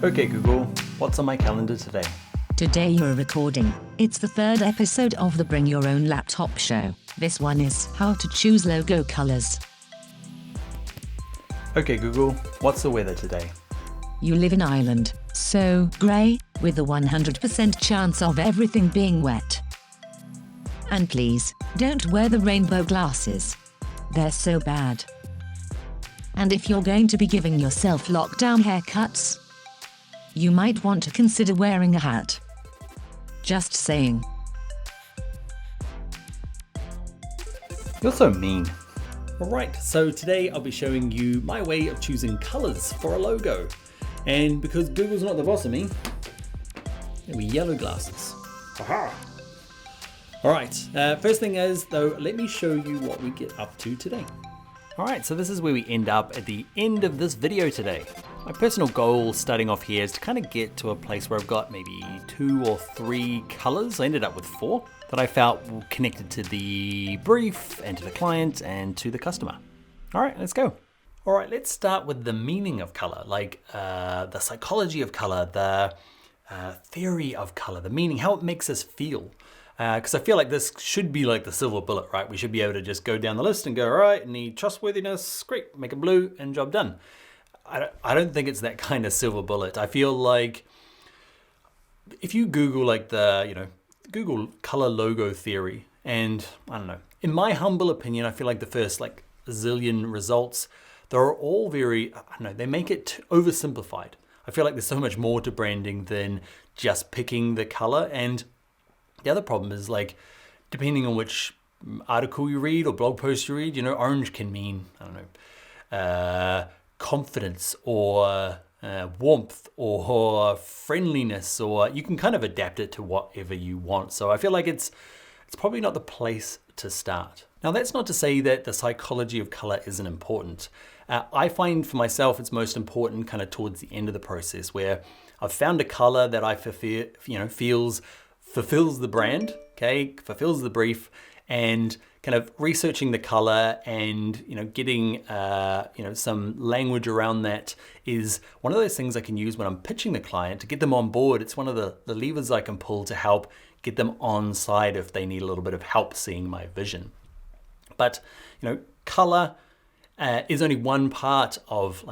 Okay Google, what's on my calendar today? Today you're recording. It's the third episode of the Bring Your Own Laptop show. This one is how to choose logo colors. Okay Google, what's the weather today? You live in Ireland, so grey, with a 100% chance of everything being wet. And please, don't wear the rainbow glasses. They're so bad. And if you're going to be giving yourself lockdown haircuts, you might want to consider wearing a hat. Just saying. You're so mean. Alright, so today I'll be showing you my way of choosing colors for a logo. And because Google's not the boss of me, it'll be yellow glasses. Aha! Alright, first thing is though, let me show you what we get up to today. Alright, so this is where we end up at the end of this video today. My personal goal starting off here is to kind of get to a place where I've got maybe 2 or 3 colors. I ended up with 4 that I felt were connected to the brief and to the client and to the customer. Alright, let's go. Alright, let's start with the meaning of color, like the psychology of color, the theory of color, the meaning, how it makes us feel. Because I feel like this should be like the silver bullet, right? We should be able to just go down the list and go, all right, need trustworthiness, great, make it blue and job done. I don't think it's that kind of silver bullet. I feel like if you Google like Google color logo theory, and I don't know, in my humble opinion, I feel like the first like zillion results, they're all very, I don't know, they make it oversimplified. I feel like there's so much more to branding than just picking the color. And the other problem is like, depending on which article you read or blog post you read, orange can mean, I don't know, confidence or warmth or friendliness, or you can kind of adapt it to whatever you want. So I feel like it's probably not the place to start. Now that's not to say that the psychology of color isn't important. I find for myself it's most important kind of towards the end of the process, where I've found a color that I fulfills the brand, okay, fulfills the brief, and kind of researching the color and getting some language around that is one of those things I can use when I'm pitching the client to get them on board. It's one of the levers I can pull to help get them on side if they need a little bit of help seeing my vision. But color is only one part of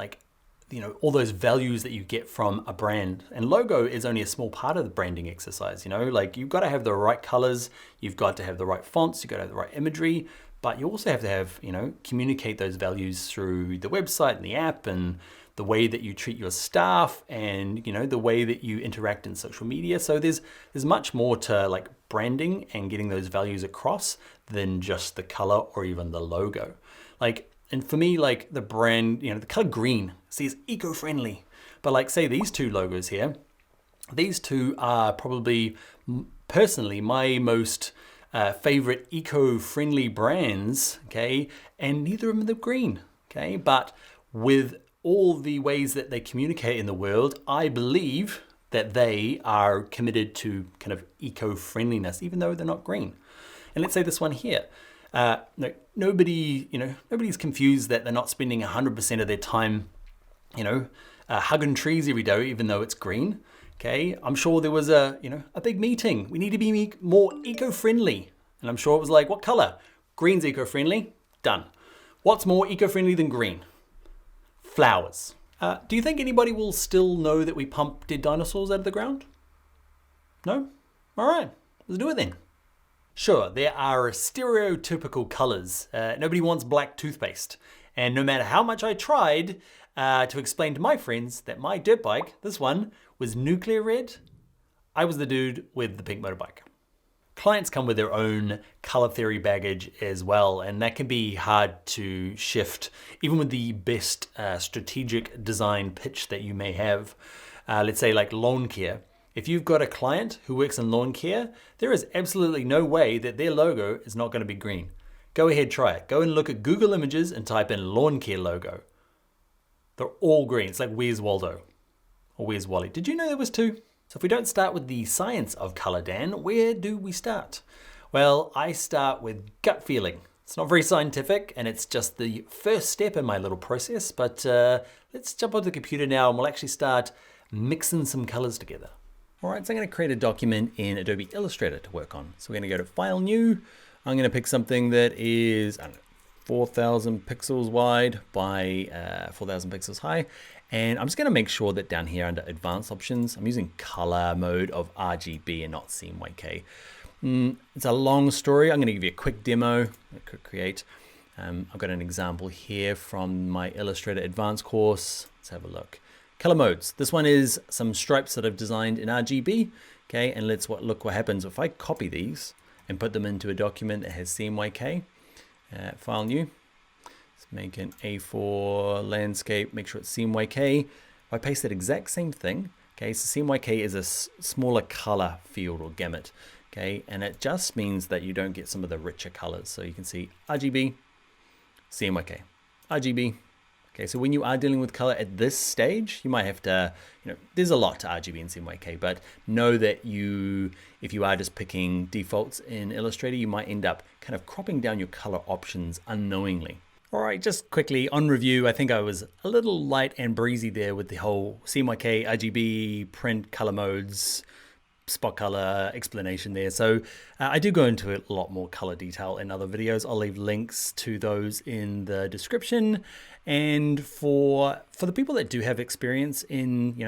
all those values that you get from a brand, and logo is only a small part of the branding exercise. Like you've got to have the right colors, you've got to have the right fonts, you've got to have the right imagery, but you also have to have, communicate those values through the website and the app and the way that you treat your staff and, the way that you interact in social media. So there's much more to like branding and getting those values across than just the color or even the logo. And for me, like the brand, the color green says eco-friendly, but like say these two logos here, these two are probably personally my most favorite eco-friendly brands, okay? And neither of them are green, okay? But with all the ways that they communicate in the world, I believe that they are committed to kind of eco-friendliness, even though they're not green. And let's say this one here. Nobody's confused that they're not spending 100% of their time, hugging trees every day, even though it's green. Okay, I'm sure there was a big meeting. We need to be more eco-friendly, and I'm sure it was like, what color? Green's eco-friendly. Done. What's more eco-friendly than green? Flowers. Do you think anybody will still know that we pump dead dinosaurs out of the ground? No? All right, let's do it then. Sure, there are stereotypical colors. Nobody wants black toothpaste. And no matter how much I tried to explain to my friends that my dirt bike, this one, was nuclear red, I was the dude with the pink motorbike. Clients come with their own color theory baggage as well, and that can be hard to shift, even with the best strategic design pitch that you may have. Let's say like lawn care. If you've got a client who works in lawn care, there is absolutely no way that their logo is not going to be green. Go ahead, try it. Go and look at Google Images and type in lawn care logo. They're all green. It's like Where's Waldo or Where's Wally. Did you know there was 2? So if we don't start with the science of color, Dan, where do we start? Well, I start with gut feeling. It's not very scientific, and it's just the first step in my little process, but let's jump onto the computer now and we'll actually start mixing some colors together. All right, so I'm going to create a document in Adobe Illustrator to work on. So we're going to go to File, New. I'm going to pick something that is, I don't know, 4,000 pixels wide by 4,000 pixels high. And I'm just going to make sure that down here under Advanced Options, I'm using color mode of RGB and not CMYK. It's a long story. I'm going to give you a quick demo. I could create. I've got an example here from my Illustrator Advanced course. Let's have a look. Color modes. This one is some stripes that I've designed in RGB. Okay, and look what happens if I copy these and put them into a document that has CMYK. File, New. Let's make an A4 landscape. Make sure it's CMYK. If I paste that exact same thing, okay, so CMYK is a smaller color field or gamut. Okay, and it just means that you don't get some of the richer colors. So you can see RGB, CMYK, RGB. Okay, so when you are dealing with color at this stage, you might have to, there's a lot to RGB and CMYK, but know that if you are just picking defaults in Illustrator, you might end up kind of cropping down your color options unknowingly. All right, just quickly on review, I think I was a little light and breezy there with the whole CMYK, RGB, print, color modes, spot color explanation there. So I do go into a lot more color detail in other videos. I'll leave links to those in the description. And for the people that do have experience in,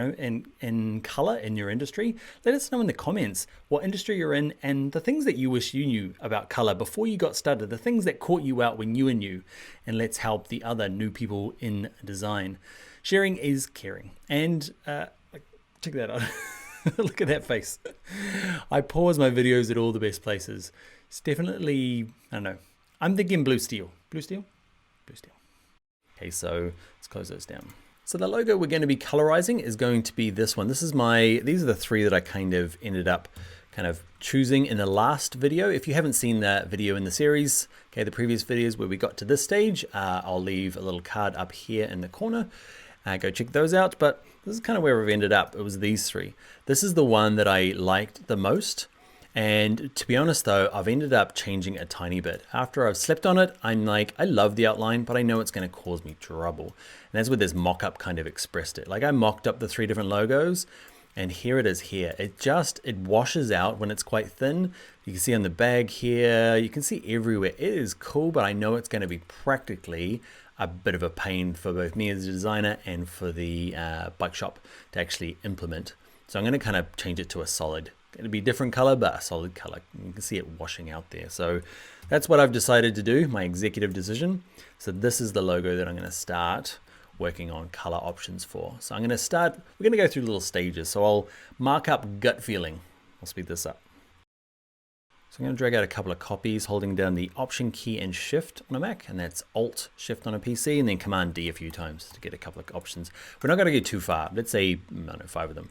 in color in your industry, let us know in the comments what industry you're in and the things that you wish you knew about color before you got started, the things that caught you out when you were new, and let's help the other new people in design. Sharing is caring. And check that out. Look at that face. I pause my videos at all the best places. It's definitely, I don't know. I'm thinking blue steel. Blue steel? Blue steel. Okay, so let's close those down. So the logo we're going to be colorizing is going to be this one. These are the three that I kind of ended up choosing in the last video. If you haven't seen that video in the series, okay, the previous videos where we got to this stage, I'll leave a little card up here in the corner. Go check those out, but this is kind of where we've ended up. It was these three. This is the one that I liked the most. And to be honest though, I've ended up changing a tiny bit. After I've slept on it, I'm like, I love the outline, but I know it's going to cause me trouble. And that's where this mock-up kind of expressed it. Like I mocked up the three different logos, and here it is here. It washes out when it's quite thin. You can see on the bag here, you can see everywhere. It is cool, but I know it's going to be practically a bit of a pain for both me as a designer and for the bike shop to actually implement. So I'm going to kind of change it to a solid. It'll be a different color, but a solid color. You can see it washing out there. So that's what I've decided to do, my executive decision. So this is the logo that I'm going to start working on color options for. So I'm going to start, we're going to go through little stages. So I'll mark up gut feeling. I'll speed this up. So I'm going to drag out a couple of copies, holding down the Option key and Shift on a Mac, and that's Alt Shift on a PC, and then Command D a few times to get a couple of options. We're not going to get too far. Let's say, I don't know, 5 of them.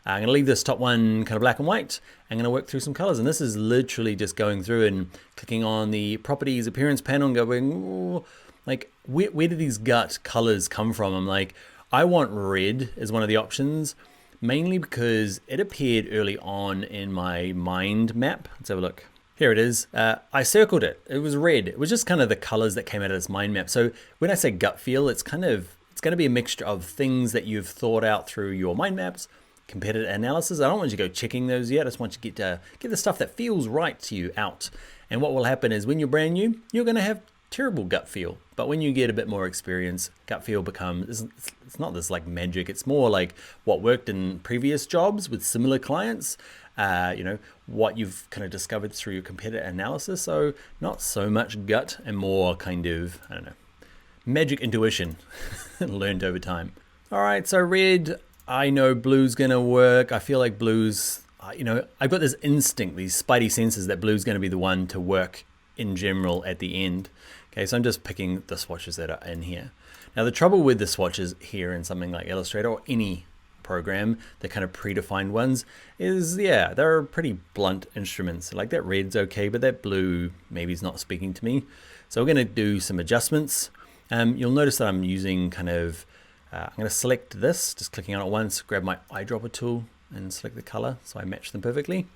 I'm going to leave this top one kind of black and white. I'm going to work through some colors, and this is literally just going through and clicking on the Properties Appearance panel and going, ooh, like, where do these gut colors come from? I'm like, I want red as one of the options, mainly because it appeared early on in my mind map. Let's have a look. Here it is. I circled it. It was red. It was just kind of the colors that came out of this mind map. So when I say gut feel, it's going to be a mixture of things that you've thought out through your mind maps, competitor analysis. I don't want you to go checking those yet. I just want you to get the stuff that feels right to you out. And what will happen is when you're brand new, you're going to have terrible gut feel. But when you get a bit more experience, gut feel becomes, it's not this like magic. It's more like what worked in previous jobs with similar clients, what you've kind of discovered through your competitor analysis. So not so much gut and more kind of, I don't know, magic intuition learned over time. All right, so red, I know blue's gonna work. I feel like blue's, I've got this instinct, these spidey senses that blue's gonna be the one to work in general at the end. Okay, so I'm just picking the swatches that are in here. Now the trouble with the swatches here in something like Illustrator or any program, the kind of predefined ones, is they're pretty blunt instruments. Like that red's okay, but that blue maybe is not speaking to me. So we're gonna do some adjustments. You'll notice that I'm using kind of, I'm gonna select this, just clicking on it once, grab my eyedropper tool and select the color so I match them perfectly.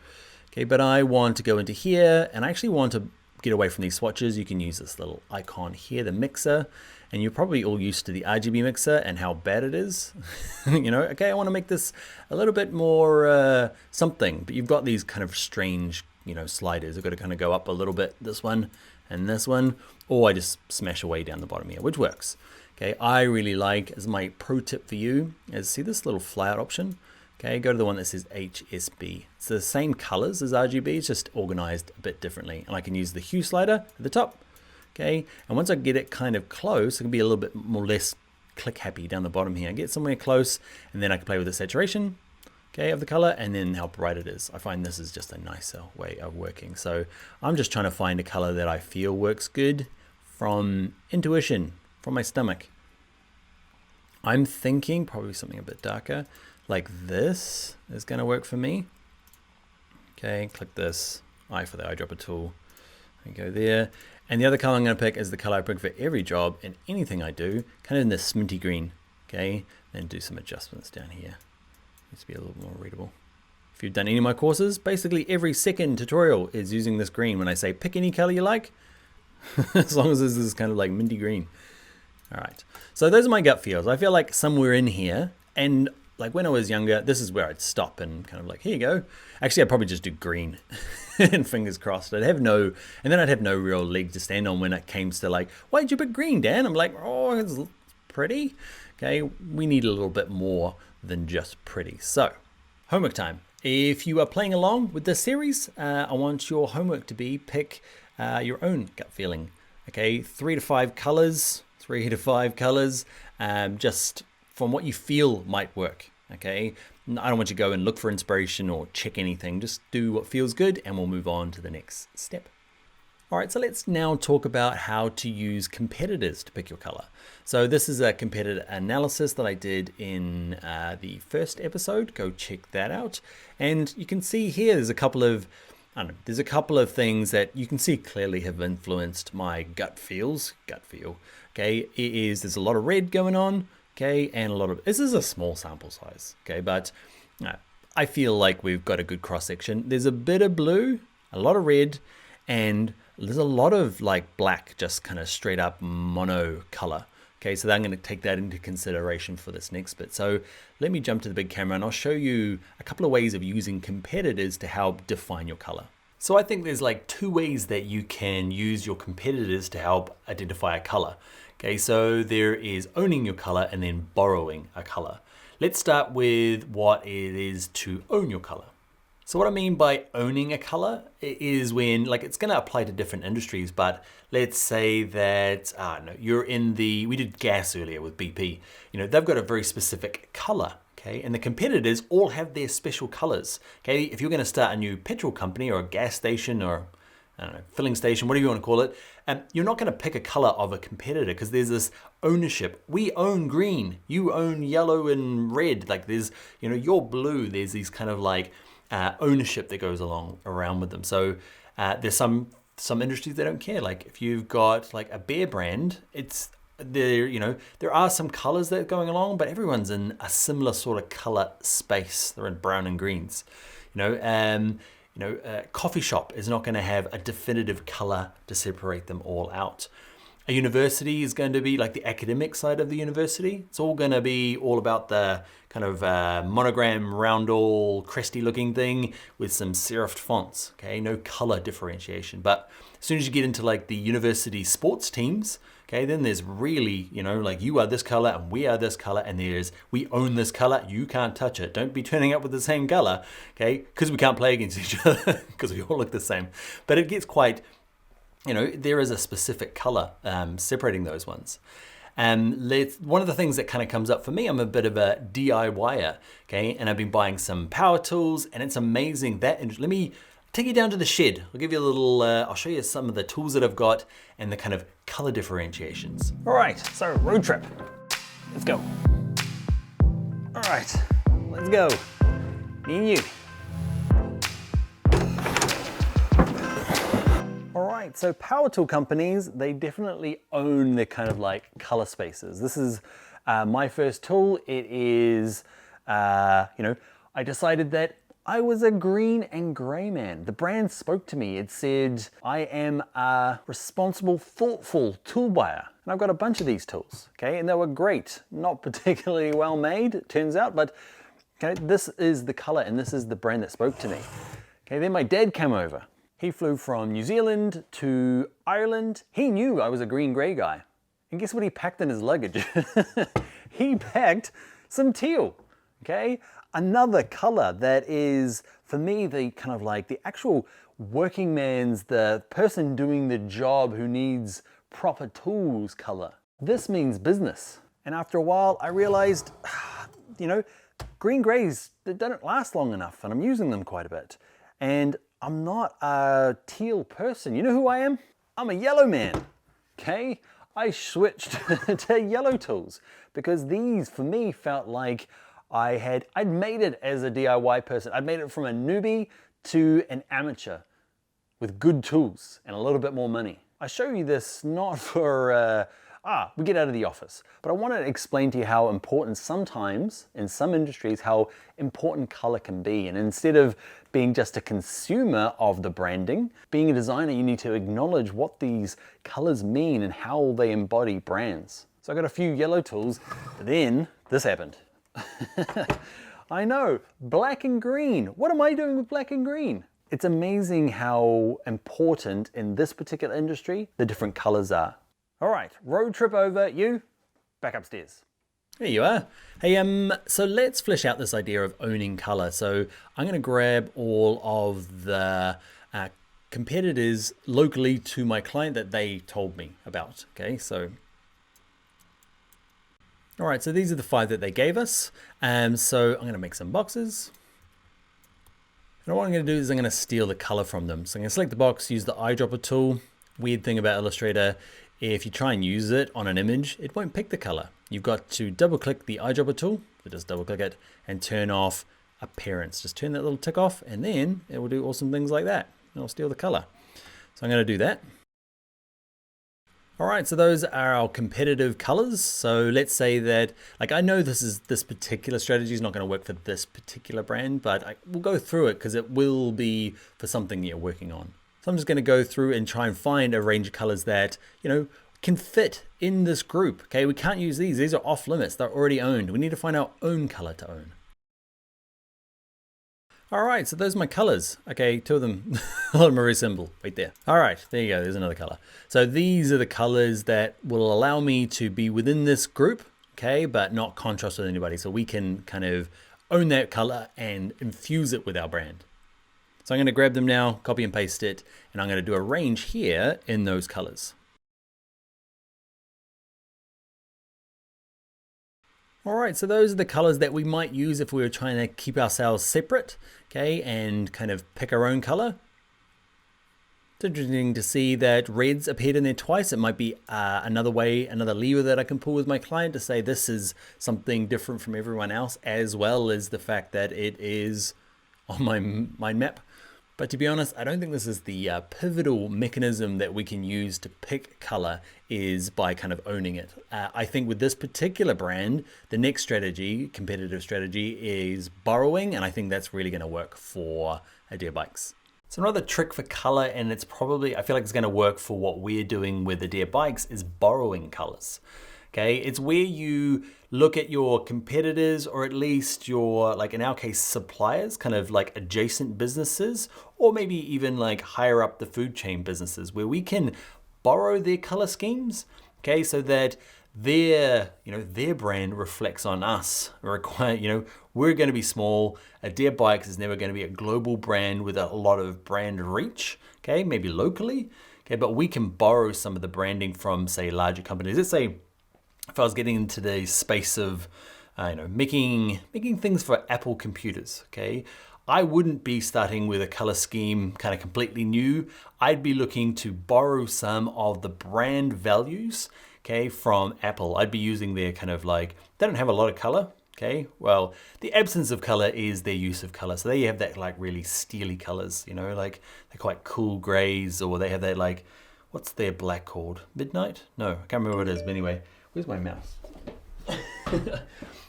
Okay, but I want to go into here and I actually want to get away from these swatches, you can use this little icon here, the mixer, and you're probably all used to the RGB mixer and how bad it is. You know, okay, I want to make this a little bit more something, but you've got these kind of strange, you know, sliders. I've got to kind of go up a little bit, this one and this one, or I just smash away down the bottom here, which works. Okay, I really like, as my pro tip for you, is see this little flyout option? Okay, go to the one that says HSB. It's the same colors as RGB, it's just organized a bit differently. And I can use the hue slider at the top. Okay, and once I get it kind of close, it can be a little bit more less click happy down the bottom here. Get somewhere close, and then I can play with the saturation, okay, of the color, and then how bright it is. I find this is just a nicer way of working. So I'm just trying to find a color that I feel works good from intuition, from my stomach. I'm thinking probably something a bit darker, like this is gonna work for me. Okay, click this, eye for the eyedropper tool, and go there. And the other color I'm gonna pick is the color I pick for every job and anything I do, kind of in this minty green, okay? Then do some adjustments down here. Needs to be a little more readable. If you've done any of my courses, basically every second tutorial is using this green when I say pick any color you like, as long as this is kind of like minty green. All right, so those are my gut feels. I feel like somewhere in here, and like when I was younger, this is where I'd stop and kind of like, here you go. Actually, I'd probably just do green and fingers crossed. I'd have no real leg to stand on when it came to like, why did you pick green, Dan? I'm like, oh, it's pretty. Okay, we need a little bit more than just pretty. So, homework time. If you are playing along with this series, I want your homework to be pick your own gut feeling. Okay, 3 to 5 colors, just from what you feel might work. Okay, I don't want you to go and look for inspiration or check anything. Just do what feels good and we'll move on to the next step. All right, so let's now talk about how to use competitors to pick your color. So this is a competitor analysis that I did in the first episode. Go check that out. And you can see here, there's a couple of things that you can see clearly have influenced my gut feel. Okay, there's a lot of red going on. Okay, and this is a small sample size. Okay, but I feel like we've got a good cross section. There's a bit of blue, a lot of red, and there's a lot of like black, just kind of straight up mono color. Okay, so I'm going to take that into consideration for this next bit. So let me jump to the big camera and I'll show you a couple of ways of using competitors to help define your color. So I think there's like 2 ways that you can use your competitors to help identify a color. Okay, so there is owning your color and then borrowing a color. Let's start with what it is to own your color. So what I mean by owning a color is when, like, it's going to apply to different industries, but let's say that, you're in we did gas earlier with BP, they've got a very specific color, okay? And the competitors all have their special colors, okay? If you're going to start a new petrol company or a gas station or, I don't know, filling station, whatever you want to call it, you're not going to pick a color of a competitor because there's this ownership. We own green, you own yellow and red, like there's, you're blue, there's these kind of like, ownership that goes around with them. So there's some industries that don't care. Like if you've got like a beer brand, there are some colors that are going along, but everyone's in a similar sort of color space. They're in brown and greens. A coffee shop is not going to have a definitive color to separate them all out. A university is going to be like the academic side of the university. It's all going to be all about the kind of monogram, roundel, cresty looking thing with some serifed fonts, okay? No color differentiation. But as soon as you get into like the university sports teams, okay, then there's really, like you are this color and we are this color and we own this color, you can't touch it. Don't be turning up with the same color, okay? Because we can't play against each other because we all look the same. But it gets quite, there is a specific color separating those ones. One of the things that kind of comes up for me, I'm a bit of a DIYer, okay? And I've been buying some power tools and it's amazing that, let me take you down to the shed. I'll give you a little, I'll show you some of the tools that I've got and the kind of color differentiations. All right, so road trip, let's go. All right, let's go, me and you. All right, so power tool companies, they definitely own their kind of like color spaces. This is my first tool. It is, I decided that I was a green and gray man. The brand spoke to me. It said, I am a responsible, thoughtful tool buyer. And I've got a bunch of these tools, okay? And they were great. Not particularly well made, it turns out, but okay, this is the color and this is the brand that spoke to me. Okay, then my dad came over. He flew from New Zealand to Ireland. He knew I was a green-gray guy. And guess what he packed in his luggage? He packed some teal, okay? Another color that is, for me, the kind of like the actual working man's, the person doing the job who needs proper tools color. This means business. And after a while, I realized, you know, green grays, they don't last long enough and I'm using them quite a bit. And I'm not a teal person. You know who I am? I'm a yellow man, okay? I switched to yellow tools because these, for me, felt like I'd made it as a DIY person. I'd made it from a newbie to an amateur with good tools and a little bit more money. I show you this not for, we get out of the office, but I want to explain to you how important sometimes, in some industries, how important color can be. And instead of being just a consumer of the branding, being a designer, you need to acknowledge what these colors mean and how they embody brands. So I got a few yellow tools, but then this happened. I know, black and green. What am I doing with black and green? It's amazing how important in this particular industry the different colors are. All right, road trip over, you back upstairs. There you are. Hey, so let's flesh out this idea of owning color. So I'm going to grab all of the competitors locally to my client that they told me about. Okay, so all right, so these are the 5 that they gave us. So I'm going to make some boxes. And what I'm going to do is I'm going to steal the color from them. So I'm going to select the box, use the eyedropper tool. Weird thing about Illustrator, if you try and use it on an image, it won't pick the color. You've got to double click the eyedropper tool, so just double click it and turn off appearance. Just turn that little tick off and then it will do awesome things like that. It'll steal the color. So I'm going to do that. All right, so those are our competitive colors. So let's say that, like, I know this particular strategy is not going to work for this particular brand, but we'll go through it because it will be for something you're working on. So I'm just going to go through and try and find a range of colors that, you know, can fit in this group. Okay, we can't use these. These are off limits. They're already owned. We need to find our own color to own. All right, so those are my colors. Okay, 2 of them, a lot of them are very simple right there. All right, there you go, there's another color. So these are the colors that will allow me to be within this group, okay, but not contrast with anybody. So we can kind of own that color and infuse it with our brand. So I'm gonna grab them now, copy and paste it, and I'm gonna do a range here in those colors. All right, so those are the colors that we might use if we were trying to keep ourselves separate, okay, and kind of pick our own color. It's interesting to see that reds appeared in there twice. It might be another lever that I can pull with my client to say this is something different from everyone else, as well as the fact that it is on my mind map. But to be honest, I don't think this is the pivotal mechanism that we can use to pick color is by kind of owning it. I think with this particular brand, the next strategy, competitive strategy, is borrowing, and I think that's really going to work for Adhere Bikes. So another trick for color, and it's probably, I feel like it's going to work for what we're doing with Adhere Bikes, is borrowing colors. Okay, it's where you look at your competitors, or at least your, like in our case, suppliers, kind of like adjacent businesses, or maybe even like higher up the food chain businesses, where we can borrow their color schemes, okay, so that their brand reflects on us. We're going to be small. Adhere Bikes is never going to be a global brand with a lot of brand reach, okay, maybe locally, okay, but we can borrow some of the branding from, say, larger companies. Let's say if I was getting into the space of making things for Apple computers, okay, I wouldn't be starting with a color scheme kind of completely new. I'd be looking to borrow some of the brand values, okay, from Apple. I'd be using their kind of like, they don't have a lot of color, okay, well, the absence of color is their use of color. So they have that like really steely colors, you know, like they're quite cool grays, or they have that like, what's their black called? Midnight? No, I can't remember what it is, but anyway. Where's my mouse?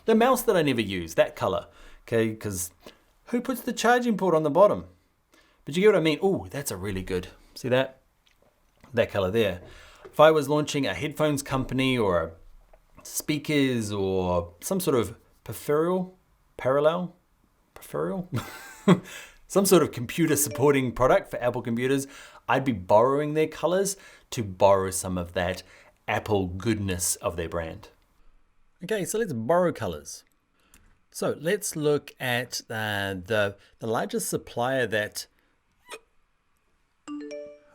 The mouse that I never use, that color, okay? Because Who puts the charging port on the bottom? But you get what I mean. Oh, that's a really good, see that? That color there. If I was launching a headphones company or speakers or some sort of parallel, some sort of computer supporting product for Apple computers, I'd be borrowing their colors to borrow some of that Apple goodness of their brand. Okay, so let's borrow colors. So let's look at the largest supplier that,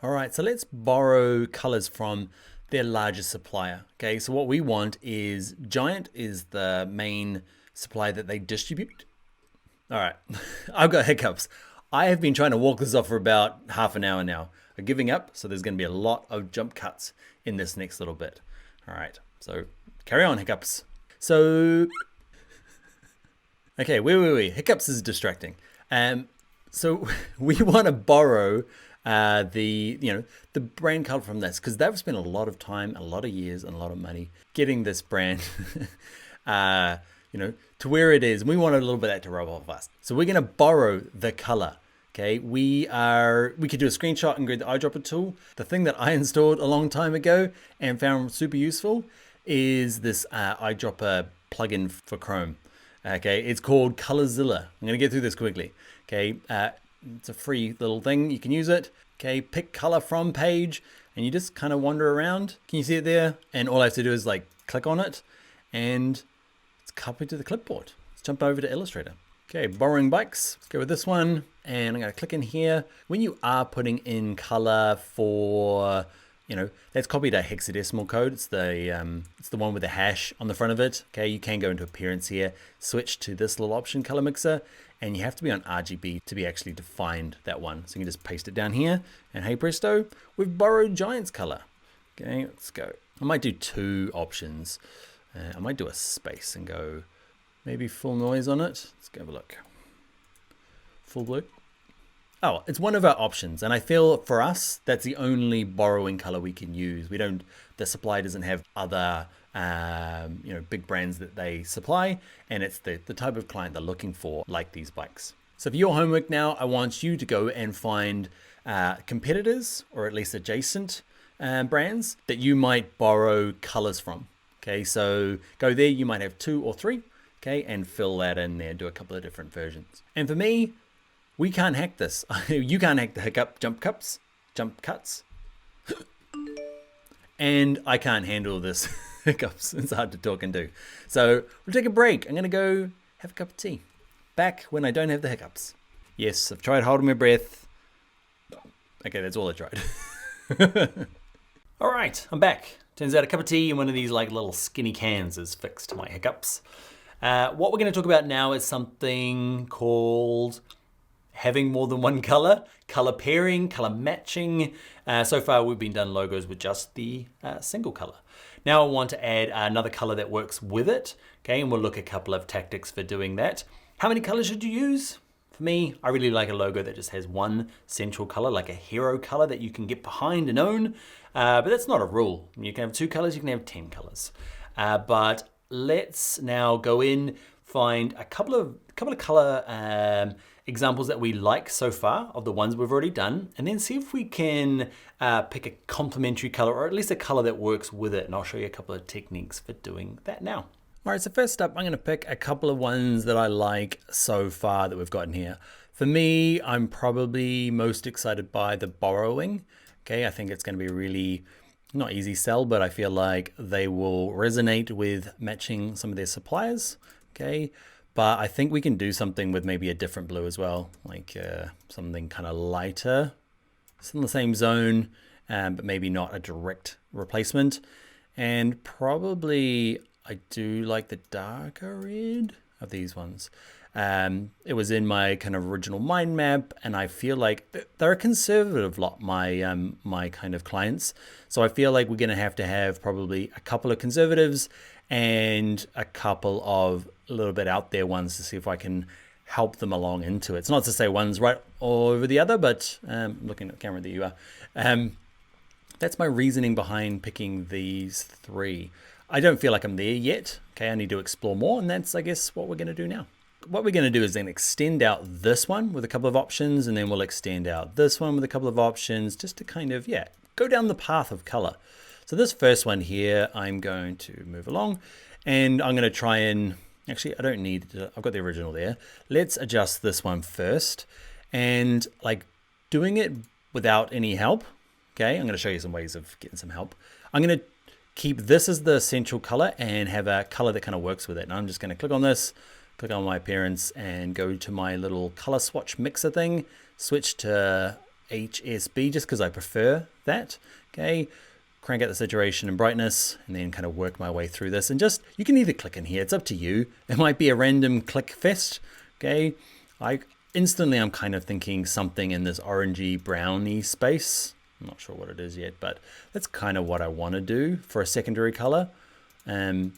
all right, so let's borrow colors from their largest supplier. Okay, so what we want is Giant is the main supplier that they distribute. All right, I've got hiccups. I have been trying to walk this off for about half an hour now. I'm giving up, so there's gonna be a lot of jump cuts in this next little bit. All right, so carry on, hiccups. So, okay, wait. Hiccups is distracting. So we want to borrow the brand color from this because they've spent a lot of time, a lot of years, and a lot of money getting this brand, to where it is. And we want a little bit of that to rub off us. So we're going to borrow the color. Okay, we could do a screenshot and go to the eyedropper tool. The thing that I installed a long time ago and found super useful is this eyedropper plugin for Chrome. Okay, it's called Colorzilla. I'm gonna get through this quickly. Okay, it's a free little thing. You can use it. Okay, pick color from page, and you just kind of wander around. Can you see it there? And all I have to do is like click on it, and it's copied to the clipboard. Let's jump over to Illustrator. Okay, borrowing bikes. Let's go with this one, and I'm gonna click in here. When you are putting in color for, that's copied a hexadecimal code. It's the one with the hash on the front of it. Okay, you can go into appearance here, switch to this little option, color mixer, and you have to be on RGB to be actually defined that one. So you can just paste it down here, and hey presto, we've borrowed Giant's color. Okay, let's go. I might do two options. I might do a space and go maybe full noise on it. Let's go have a look. Full blue. Oh, it's one of our options, and I feel for us that's the only borrowing color we can use. The supplier doesn't have other big brands that they supply, and it's the type of client they're looking for, like these bikes. So for your homework now, I want you to go and find competitors or at least adjacent brands that you might borrow colors from. Okay, so go there, you might have 2 or 3, okay, and fill that in there, do a couple of different versions. And for me, we can't hack this. You can't hack the jump cuts. And I can't handle this hiccups. It's hard to talk and do. So we'll take a break. I'm gonna go have a cup of tea. Back when I don't have the hiccups. Yes, I've tried holding my breath. Okay, that's all I tried. All right, I'm back. Turns out a cup of tea in one of these like little skinny cans is fixed my hiccups. What we're gonna talk about now is something called having more than one color pairing, color matching. So far we've been done logos with just the single color. Now I want to add another color that works with it. Okay, and we'll look at a couple of tactics for doing that. How many colors should you use? For me, I really like a logo that just has one central color, like a hero color that you can get behind and own. But that's not a rule. You can have 2 colors, you can have 10 colors. But let's now go in, find a couple of color examples that we like so far of the ones we've already done, and then see if we can pick a complementary color, or at least a color that works with it. And I'll show you a couple of techniques for doing that now. All right, so first up, I'm gonna pick a couple of ones that I like so far that we've gotten here. For me, I'm probably most excited by the borrowing. Okay, I think it's gonna be really, not easy sell, but I feel like they will resonate with matching some of their suppliers. Okay, but I think we can do something with maybe a different blue as well, like something kind of lighter. It's in the same zone, but maybe not a direct replacement. And probably I do like the darker red of these ones. It was in my kind of original mind map, and I feel like they're a conservative lot, my kind of clients. So I feel like we're gonna have to have probably a couple of conservatives and a couple of a little bit out there ones to see if I can help them along into it. It's not to say one's right over the other, but looking at the camera that you are. That's my reasoning behind picking these 3. I don't feel like I'm there yet. Okay, I need to explore more, and that's, I guess, what we're gonna do now. what we're going to do is then extend out this one with a couple of options, and then we'll extend out this one with a couple of options just to kind of, yeah, go down the path of color. So this first one here, I'm going to move along, and I'm going to try and, actually, I don't need to, I've got the original there. Let's adjust this one first, and like doing it without any help. Okay, I'm going to show you some ways of getting some help. I'm going to keep this as the central color and have a color that kind of works with it. And I'm just going to click on this, click on my appearance, and go to my little color swatch mixer thing, switch to HSB just because I prefer that. Okay, crank out the saturation and brightness, and then kind of work my way through this. And just, you can either click in here, it's up to you. It might be a random click fest. Okay, instantly I'm kind of thinking something in this orangey browny space. I'm not sure what it is yet, but that's kind of what I want to do for a secondary color. Even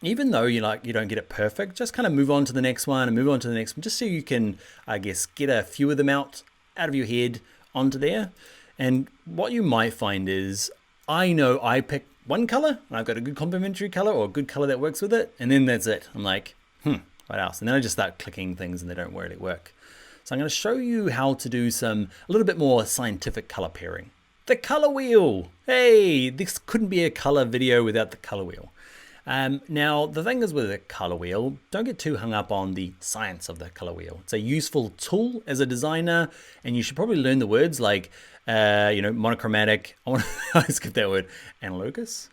though you don't get it perfect, just kind of move on to the next one and move on to the next one, just so you can, I guess, get a few of them out of your head onto there. And what you might find is, I know I pick one color and I've got a good complementary color or a good color that works with it, and then that's it. I'm like, what else? And then I just start clicking things and they don't really work. So I'm going to show you how to do a little bit more scientific color pairing. The color wheel. Hey, this couldn't be a color video without the color wheel. Now, the thing is with a color wheel, don't get too hung up on the science of the color wheel. It's a useful tool as a designer, and you should probably learn the words like, monochromatic, I skipped that word, analogous.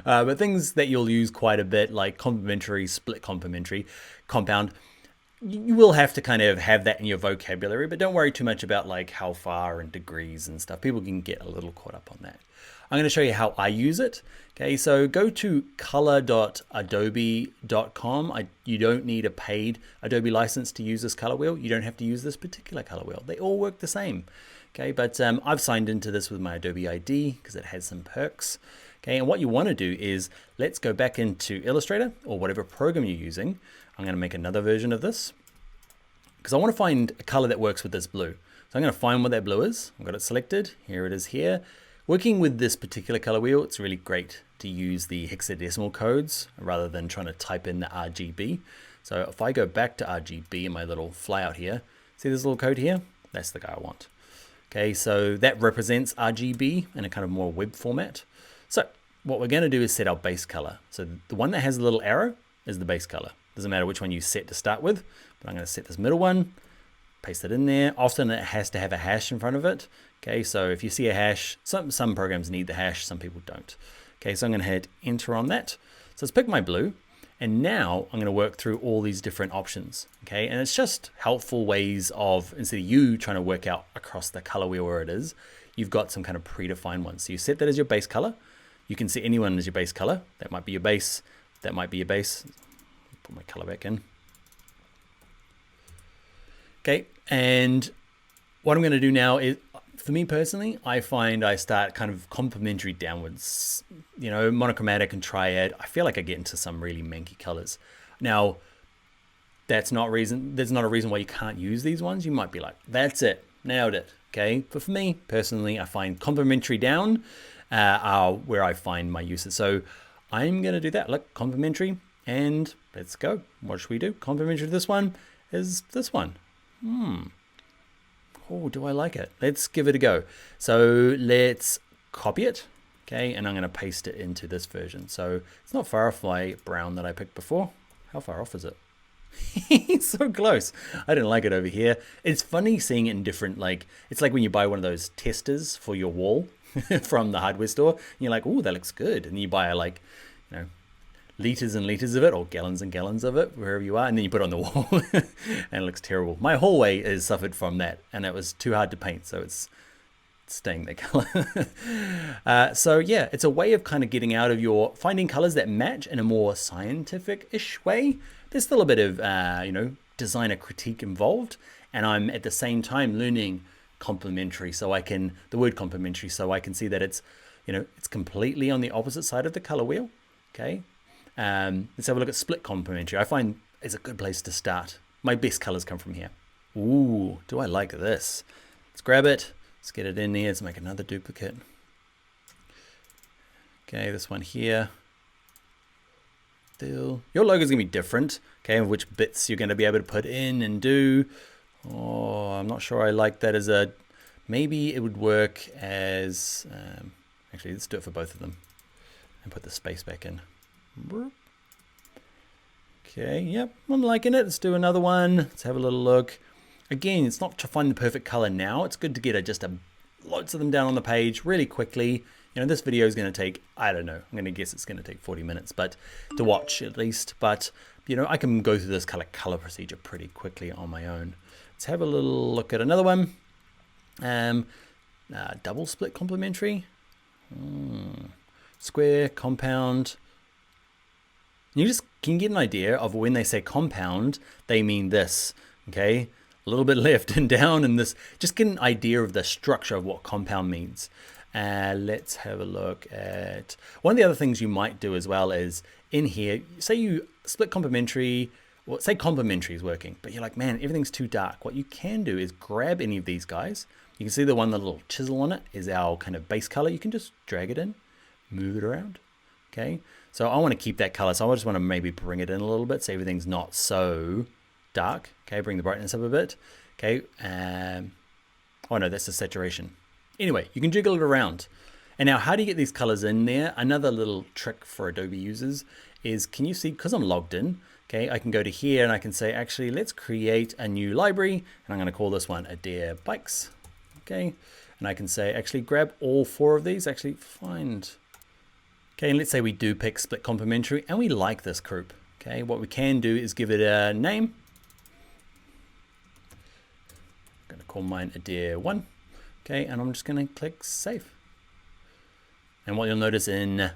But things that you'll use quite a bit, like complementary, split complementary, compound, you will have to kind of have that in your vocabulary, but don't worry too much about like how far and degrees and stuff. People can get a little caught up on that. I'm going to show you how I use it. Okay, so go to color.adobe.com. You don't need a paid Adobe license to use this color wheel. You don't have to use this particular color wheel. They all work the same. Okay, but I've signed into this with my Adobe ID because it has some perks. Okay, and what you want to do is, let's go back into Illustrator or whatever program you're using. I'm going to make another version of this because I want to find a color that works with this blue. So I'm going to find what that blue is. I've got it selected. Here it is here. Working with this particular color wheel, it's really great to use the hexadecimal codes rather than trying to type in the RGB. So if I go back to RGB in my little flyout here, see this little code here? That's the guy I want. Okay, so that represents RGB in a kind of more web format. So what we're going to do is set our base color. So the one that has a little arrow is the base color. Doesn't matter which one you set to start with, but I'm going to set this middle one, paste it in there. Often it has to have a hash in front of it. Okay, so if you see a hash, some programs need the hash, some people don't. Okay, so I'm going to hit enter on that. So let's pick my blue, and now I'm going to work through all these different options. Okay, and it's just helpful ways of, instead of you trying to work out across the color wheel where it is, you've got some kind of predefined ones. So you set that as your base color. You can set anyone as your base color. That might be your base. That might be your base. Put my color back in. Okay, and what I'm going to do now is, for me personally, I find I start kind of complementary downwards, monochromatic and triad. I feel like I get into some really manky colors. Now, there's not a reason why you can't use these ones. You might be like, that's it, nailed it. Okay, but for me personally, I find complementary down are where I find my uses. So I'm going to do that. Look, complementary, and let's go. What should we do? Complementary to this one is this one. Oh, do I like it? Let's give it a go. So let's copy it. Okay, and I'm going to paste it into this version. So it's not far off my brown that I picked before. How far off is it? So close. I didn't like it over here. It's funny seeing it in different, it's like when you buy one of those testers for your wall from the hardware store. And you're like, oh, that looks good. And you buy liters and liters of it, or gallons and gallons of it, wherever you are, and then you put it on the wall and it looks terrible. My hallway has suffered from that, and it was too hard to paint, so it's staying that color. So yeah, it's a way of kind of getting out of finding colors that match in a more scientific-ish way. There's still a bit of, designer critique involved, and I'm at the same time learning complementary, the word complementary, so I can see that it's, it's completely on the opposite side of the color wheel. Okay. Let's have a look at split complementary. I find it's a good place to start. My best colors come from here. Ooh, do I like this? Let's grab it. Let's get it in there. Let's make another duplicate. Okay, this one here. still, your logo is going to be different, okay, of which bits you're going to be able to put in and do. Oh, I'm not sure I like that as a, maybe it would work as, actually, let's do it for both of them and put the space back in. Okay, yep, I'm liking it. Let's do another one. Let's have a little look. Again, it's not to find the perfect color now. It's good to get just loads of them down on the page really quickly. You know, this video is going to take, I don't know, I'm going to guess it's going to take 40 minutes, but to watch at least. But, you know, I can go through this color procedure pretty quickly on my own. Let's have a little look at another one. Double split complementary. Square, compound. You just can get an idea of when they say compound, they mean this, okay? A little bit left and down, and this, just get an idea of the structure of what compound means. Let's have a look at, one of the other things you might do as well is in here, say you split complementary, well, say complementary is working, but you're like, man, everything's too dark. What you can do is grab any of these guys. You can see the one, the little chisel on it is our kind of base color. You can just drag it in, move it around, okay? So I want to keep that color, so I just want to maybe bring it in a little bit so everything's not so dark, okay? Bring the brightness up a bit, okay? Oh no, that's the saturation. Anyway, you can jiggle it around. And now how do you get these colors in there? Another little trick for Adobe users is, can you see, because I'm logged in, okay, I can go to here and I can say, actually, let's create a new library, and I'm going to call this one Adair Bikes, okay? And I can say, actually, grab all 4 of these, actually find, okay, and let's say we do pick split complementary, and we like this group, okay? What we can do is give it a name. I'm going to call mine Adair 1. Okay, and I'm just going to click save. And what you'll notice in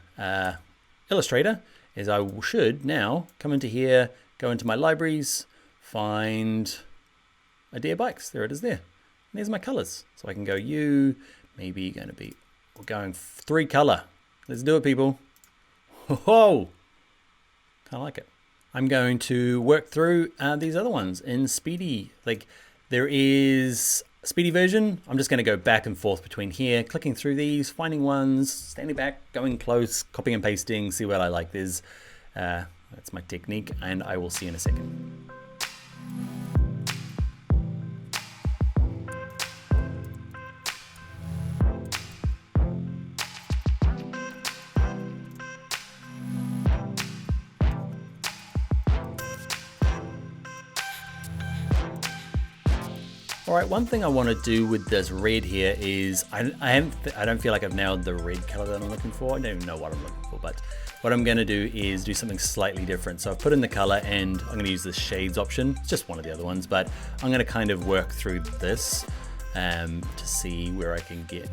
Illustrator is I should now come into here, go into my libraries, find Adair Bikes. There it is there. And there's my colors. So I can go maybe going to be, we're going 3 color. Let's do it, people. Whoa! Kind of like it. I'm going to work through these other ones in Speedy. Like there is Speedy version. I'm just going to go back and forth between here, clicking through these, finding ones, standing back, going close, copying and pasting, see what I like. That's my technique, and I will see you in a second. All right, one thing I want to do with this red here is I don't feel like I've nailed the red color that I'm looking for. I don't even know what I'm looking for, but what I'm going to do is do something slightly different. So I've put in the color and I'm going to use the shades option. It's just one of the other ones, but I'm going to kind of work through this to see where I can get.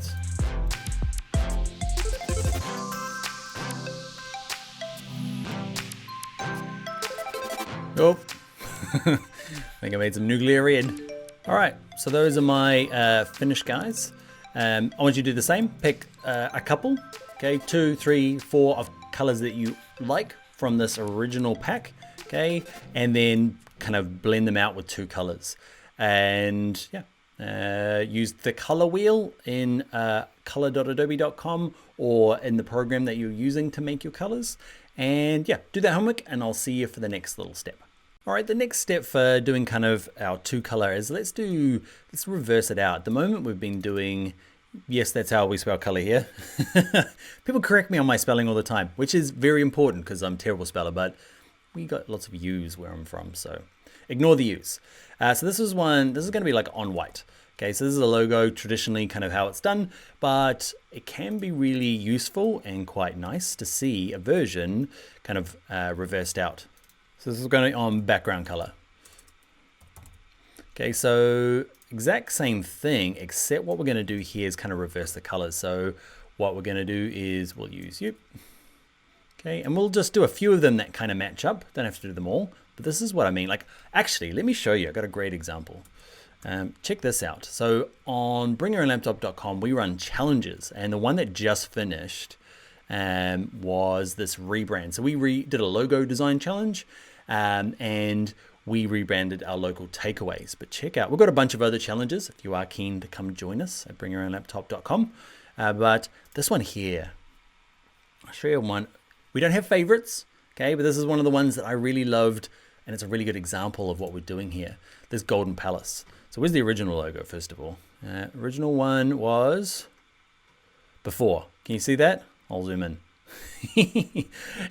Oh, I think I made some nuclear red. All right, so those are my finished guys. I want you to do the same. Pick a couple, okay, 2, 3, 4 of colors that you like from this original pack, okay, and then kind of blend them out with 2 colors. And yeah, use the color wheel in color.adobe.com or in the program that you're using to make your colors. And yeah, do that homework, and I'll see you for the next little step. All right, the next step for doing kind of our 2 color is let's reverse it out. At the moment we've been doing, yes, that's how we spell color here. People correct me on my spelling all the time, which is very important because I'm a terrible speller, but we got lots of U's where I'm from, so ignore the U's. So this is going to be like on white. Okay, so this is a logo, traditionally kind of how it's done, but it can be really useful and quite nice to see a version kind of reversed out. So this is going on background color. Okay, so exact same thing, except what we're going to do here is kind of reverse the colors. So what we're going to do is we'll use you. Okay, and we'll just do a few of them that kind of match up. Don't have to do them all, but this is what I mean. Like, actually, let me show you. I've got a great example. Check this out. So on bringyourownlaptop.com, we run challenges, and the one that just finished was this rebrand. So we did a logo design challenge, and we rebranded our local takeaways. But check out, we've got a bunch of other challenges if you are keen to come join us at bringyourownlaptop.com. But this one here, I'll show you one. We don't have favorites. Okay, but this is one of the ones that I really loved, and it's a really good example of what we're doing here. This Golden Palace. So where's the original logo, first of all? Original one was before. Can you see that? I'll zoom in.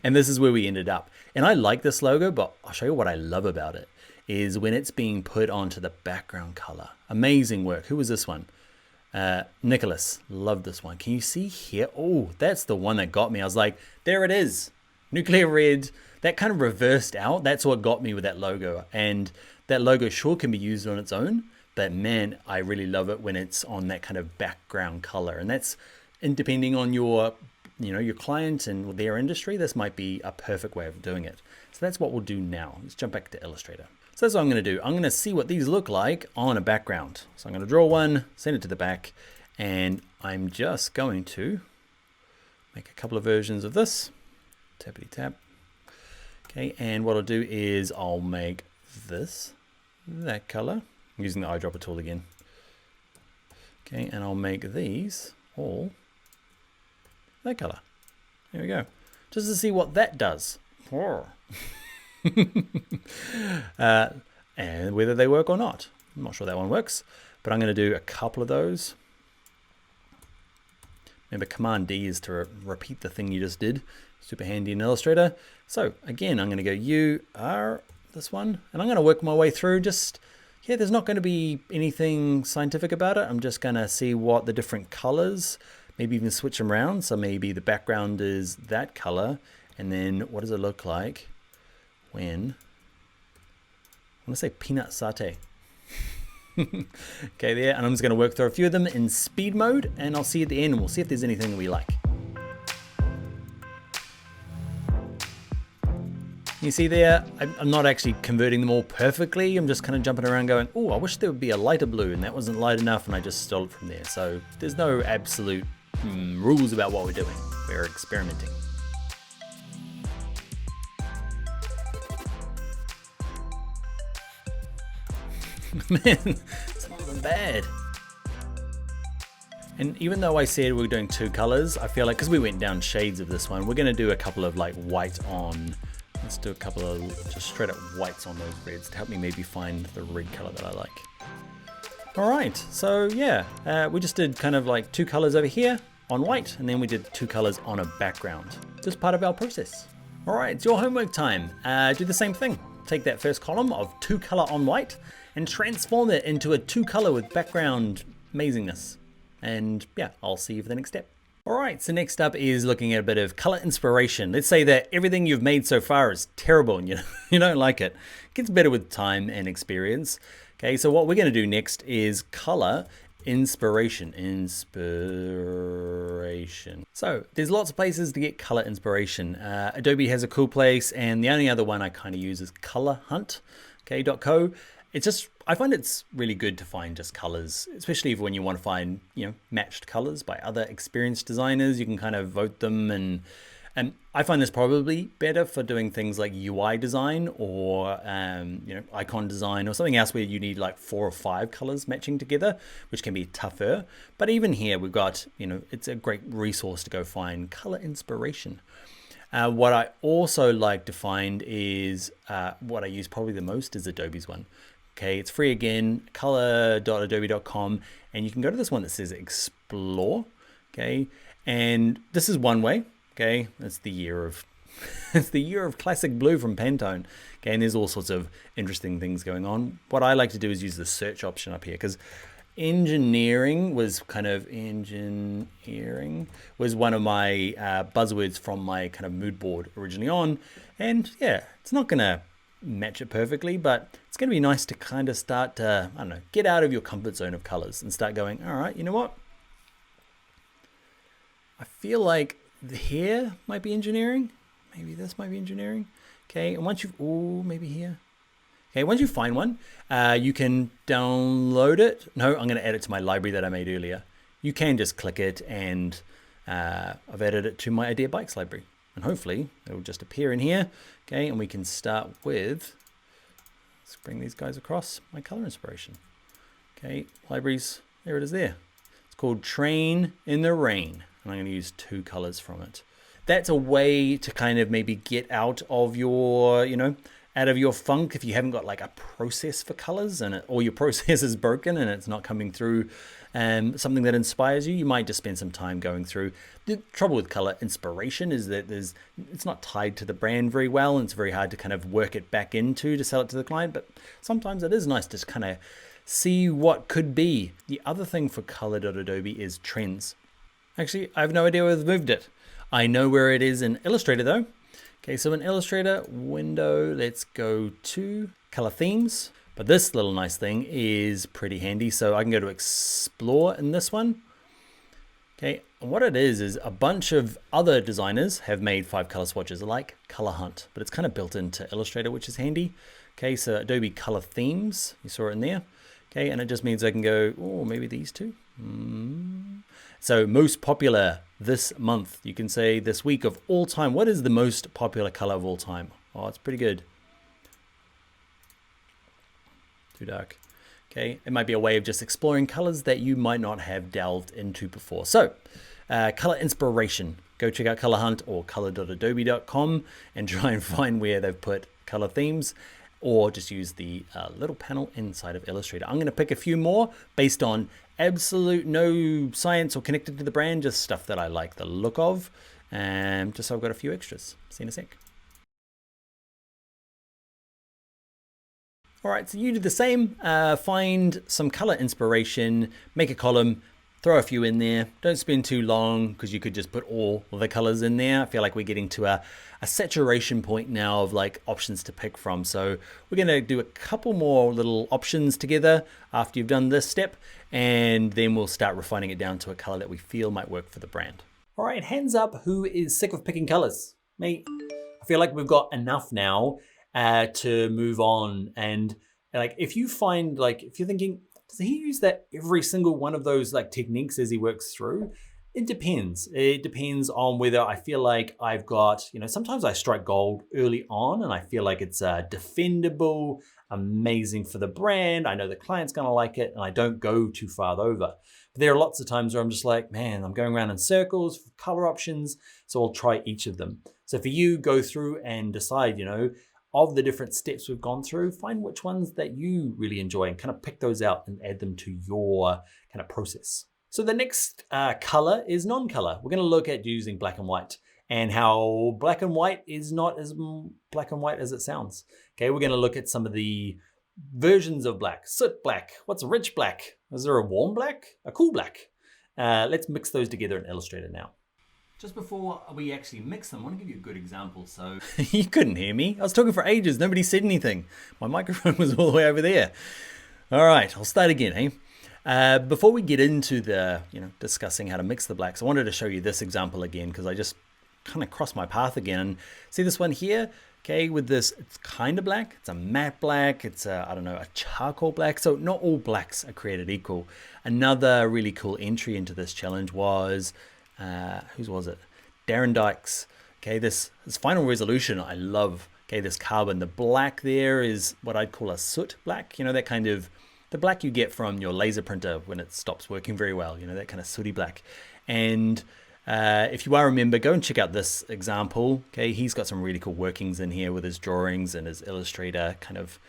And this is where we ended up. And I like this logo, but I'll show you what I love about it is when it's being put onto the background color. Amazing work. Who was this one? Nicholas. Love this one. Can you see here? Oh, that's the one that got me. I was like, there it is. Nuclear red. That kind of reversed out. That's what got me with that logo. And that logo sure can be used on its own, but man, I really love it when it's on that kind of background color. And that's, and depending on your client and their industry, this might be a perfect way of doing it. So that's what we'll do now. Let's jump back to Illustrator. So that's what I'm going to do. I'm going to see what these look like on a background. So I'm going to draw one, send it to the back, and I'm just going to make a couple of versions of this. Tappity tap. Okay, and what I'll do is I'll make this that color. I'm using the eyedropper tool again. Okay, and I'll make these all that color. There we go. Just to see what that does. And whether they work or not. I'm not sure that one works, but I'm going to do a couple of those. Remember, Command D is to repeat the thing you just did. Super handy in Illustrator. So again, I'm going to go U, R, this one, and I'm going to work my way through. Just, yeah, there's not going to be anything scientific about it. I'm just going to see what the different colors, maybe even switch them around. So maybe the background is that color, and then what does it look like when, I want to say peanut satay. Okay, there, and I'm just going to work through a few of them in speed mode, and I'll see you at the end, and we'll see if there's anything that we like. You see there, I'm not actually converting them all perfectly. I'm just kind of jumping around going, oh, I wish there would be a lighter blue, and that wasn't light enough, and I just stole it from there. So there's no absolute rules about what we're doing. We're experimenting. Man, some of them bad. And even though I said we're doing two colors, I feel like, because we went down shades of this one, we're going to do a couple of like white on. Let's do a couple of just straight up whites on those reds to help me maybe find the red color that I like. All right, so yeah, we just did kind of like two colors over here on white, and then we did two colors on a background. Just part of our process. All right, it's your homework time. Do the same thing. Take that first column of two color on white and transform it into a two color with background amazingness. And yeah, I'll see you for the next step. All right, so next up is looking at a bit of color inspiration. Let's say that everything you've made so far is terrible and you don't like it. It gets better with time and experience. Okay, so what we're gonna do next is color inspiration. So there's lots of places to get color inspiration. Adobe has a cool place, and the only other one I kind of use is colorhunt, okay, .co. It's just, I find it's really good to find just colors, especially when you want to find, matched colors by other experienced designers. You can kind of vote them, and I find this probably better for doing things like UI design or icon design or something else where you need like 4 or 5 colors matching together, which can be tougher. But even here we've got, it's a great resource to go find color inspiration. What I also like to find is what I use probably the most is Adobe's one. Okay, it's free again, color.adobe.com, and you can go to this one that says explore. Okay, and this is one way. Okay, it's the year of it's the year of classic blue from Pantone. Okay, and there's all sorts of interesting things going on. What I like to do is use the search option up here, because engineering was one of my buzzwords from my kind of mood board originally on, and yeah, it's not gonna match it perfectly, but it's gonna be nice to kind of start to, I don't know, get out of your comfort zone of colors and start going, all right, you know what? I feel like here might be engineering. Maybe this might be engineering. Okay, and once you've, maybe here. Okay, once you find one, you can download it. No, I'm gonna add it to my library that I made earlier. You can just click it, and I've added it to my Idea Bikes library. And hopefully it'll just appear in here. Okay, and we can start with, let's bring these guys across, my color inspiration. Okay, libraries, there it is there. It's called Train in the Rain. And I'm gonna use 2 colors from it. that's a way to kind of maybe get out of your, out of your funk if you haven't got like a process for colors or your process is broken and it's not coming through something that inspires you. You might just spend some time going through. The trouble with color inspiration is that it's not tied to the brand very well, and it's very hard to kind of work it back into to sell it to the client, but sometimes it is nice to just kind of see what could be. The other thing for color.adobe is trends. Actually, I have no idea where they've moved it. I know where it is in Illustrator though. Okay, so in Illustrator window, let's go to color themes. But this little nice thing is pretty handy. So I can go to explore in this one. Okay, and what it is a bunch of other designers have made 5 color swatches like Color Hunt, but it's kind of built into Illustrator, which is handy. Okay, so Adobe Color Themes, you saw it in there. Okay, and it just means I can go, oh, maybe these two. So most popular this month, you can say this week of all time. What is the most popular color of all time? Oh, it's pretty good. Too dark. Okay, it might be a way of just exploring colors that you might not have delved into before. So color inspiration, go check out Color Hunt or color.adobe.com and try and find where they've put color themes, or just use the little panel inside of Illustrator. I'm going to pick a few more based on absolute no science or connected to the brand, just stuff that I like the look of, and just so I've got a few extras. See you in a sec. All right, so you do the same. Find some color inspiration, make a column, throw a few in there. Don't spend too long because you could just put all of the colors in there. I feel like we're getting to a saturation point now of like options to pick from. So we're going to do a couple more little options together after you've done this step, and then we'll start refining it down to a color that we feel might work for the brand. All right, hands up who is sick of picking colors? Me. I feel like we've got enough now to move on. And like, if you find, like, if you're thinking, does he use that every single one of those like techniques as he works through? It depends. It depends on whether I feel like I've got, sometimes I strike gold early on and I feel like it's defendable, amazing for the brand. I know the client's gonna like it and I don't go too far over. But there are lots of times where I'm just like, man, I'm going around in circles for color options. So I'll try each of them. So for you, go through and decide, of the different steps we've gone through, find which ones that you really enjoy and kind of pick those out and add them to your kind of process. So the next color is non-color. We're going to look at using black and white and how black and white is not as black and white as it sounds. Okay, we're going to look at some of the versions of black. Soot black, what's a rich black? Is there a warm black? A cool black? Let's mix those together in Illustrator now. Just before we actually mix them, I want to give you a good example. So you couldn't hear me. I was talking for ages. Nobody said anything. My microphone was all the way over there. All right, I'll start again, before we get into the, discussing how to mix the blacks, I wanted to show you this example again because I just kind of crossed my path again. And see this one here? Okay, with this, it's kind of black. It's a matte black. It's I don't know, a charcoal black. So not all blacks are created equal. Another really cool entry into this challenge was, whose was it? Darren Dykes. Okay, this final resolution I love. Okay, this carbon. The black there is what I'd call a soot black. That kind of, the black you get from your laser printer when it stops working very well. That kind of sooty black. And if you remember, go and check out this example. Okay, he's got some really cool workings in here with his drawings and his Illustrator kind of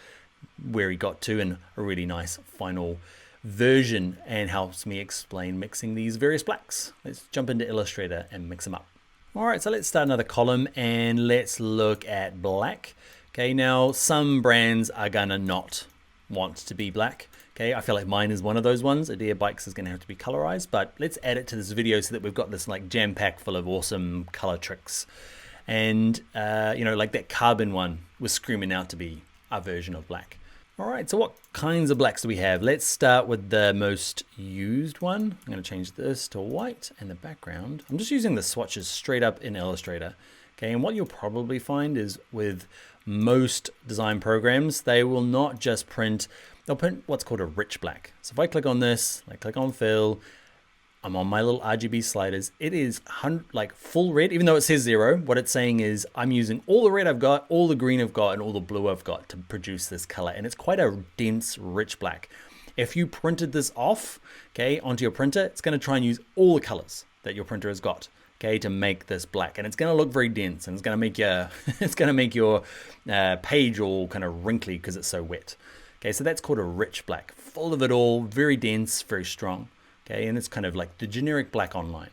where he got to, and a really nice final version, and helps me explain mixing these various blacks. Let's jump into Illustrator and mix them up. All right, so let's start another column and let's look at black. Okay, now some brands are gonna not want to be black. Okay, I feel like mine is one of those ones. Adia Bikes is gonna have to be colorized, but let's add it to this video so that we've got this like jam pack full of awesome color tricks. And like that carbon one was screaming out to be our version of black. All right, so what kinds of blacks do we have? Let's start with the most used one. I'm gonna change this to white and the background. I'm just using the swatches straight up in Illustrator. Okay, and what you'll probably find is with most design programs, they will not just print, they'll print what's called a rich black. So if I click on this, I click on fill, I'm on my little RGB sliders. It is like full red, even though it says 0. What it's saying is I'm using all the red I've got, all the green I've got, and all the blue I've got to produce this color. And it's quite a dense, rich black. If you printed this off, okay, onto your printer, it's gonna try and use all the colors that your printer has got. okay, to make this black, and it's going to look very dense, and it's going to make your it's going to make your page all kind of wrinkly because it's so wet. Okay, so that's called a rich black, full of it all, very dense, very strong. Okay, and it's kind of like the generic black online.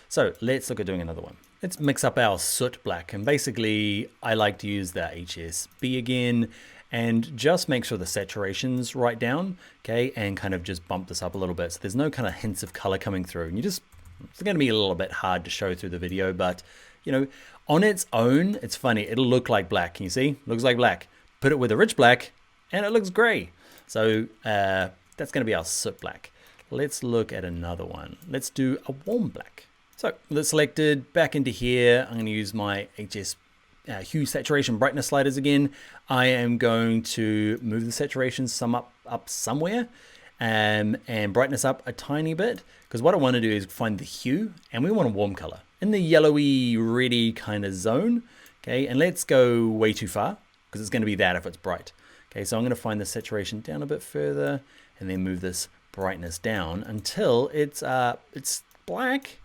So let's look at doing another one. Let's mix up our soot black, and basically I like to use the HSB again and just make sure the saturation's right down, okay, and kind of just bump this up a little bit so there's no kind of hints of color coming through. And it's going to be a little bit hard to show through the video, but you know, on its own, it's funny, it'll look like black. Can you see? Looks like black. Put it with a rich black and it looks gray. So that's going to be our soot black. Let's look at another one. Let's do a warm black. So that's selected, back into here. I'm going to use my hue saturation brightness sliders again. I am going to move the saturation up somewhere and brightness up a tiny bit, because what I want to do is find the hue, and we want a warm color in the yellowy reddy kind of zone. Okay, and let's go way too far because it's going to be that if it's bright. Okay, so I'm going to find the saturation down a bit further and then move this brightness down until it's black,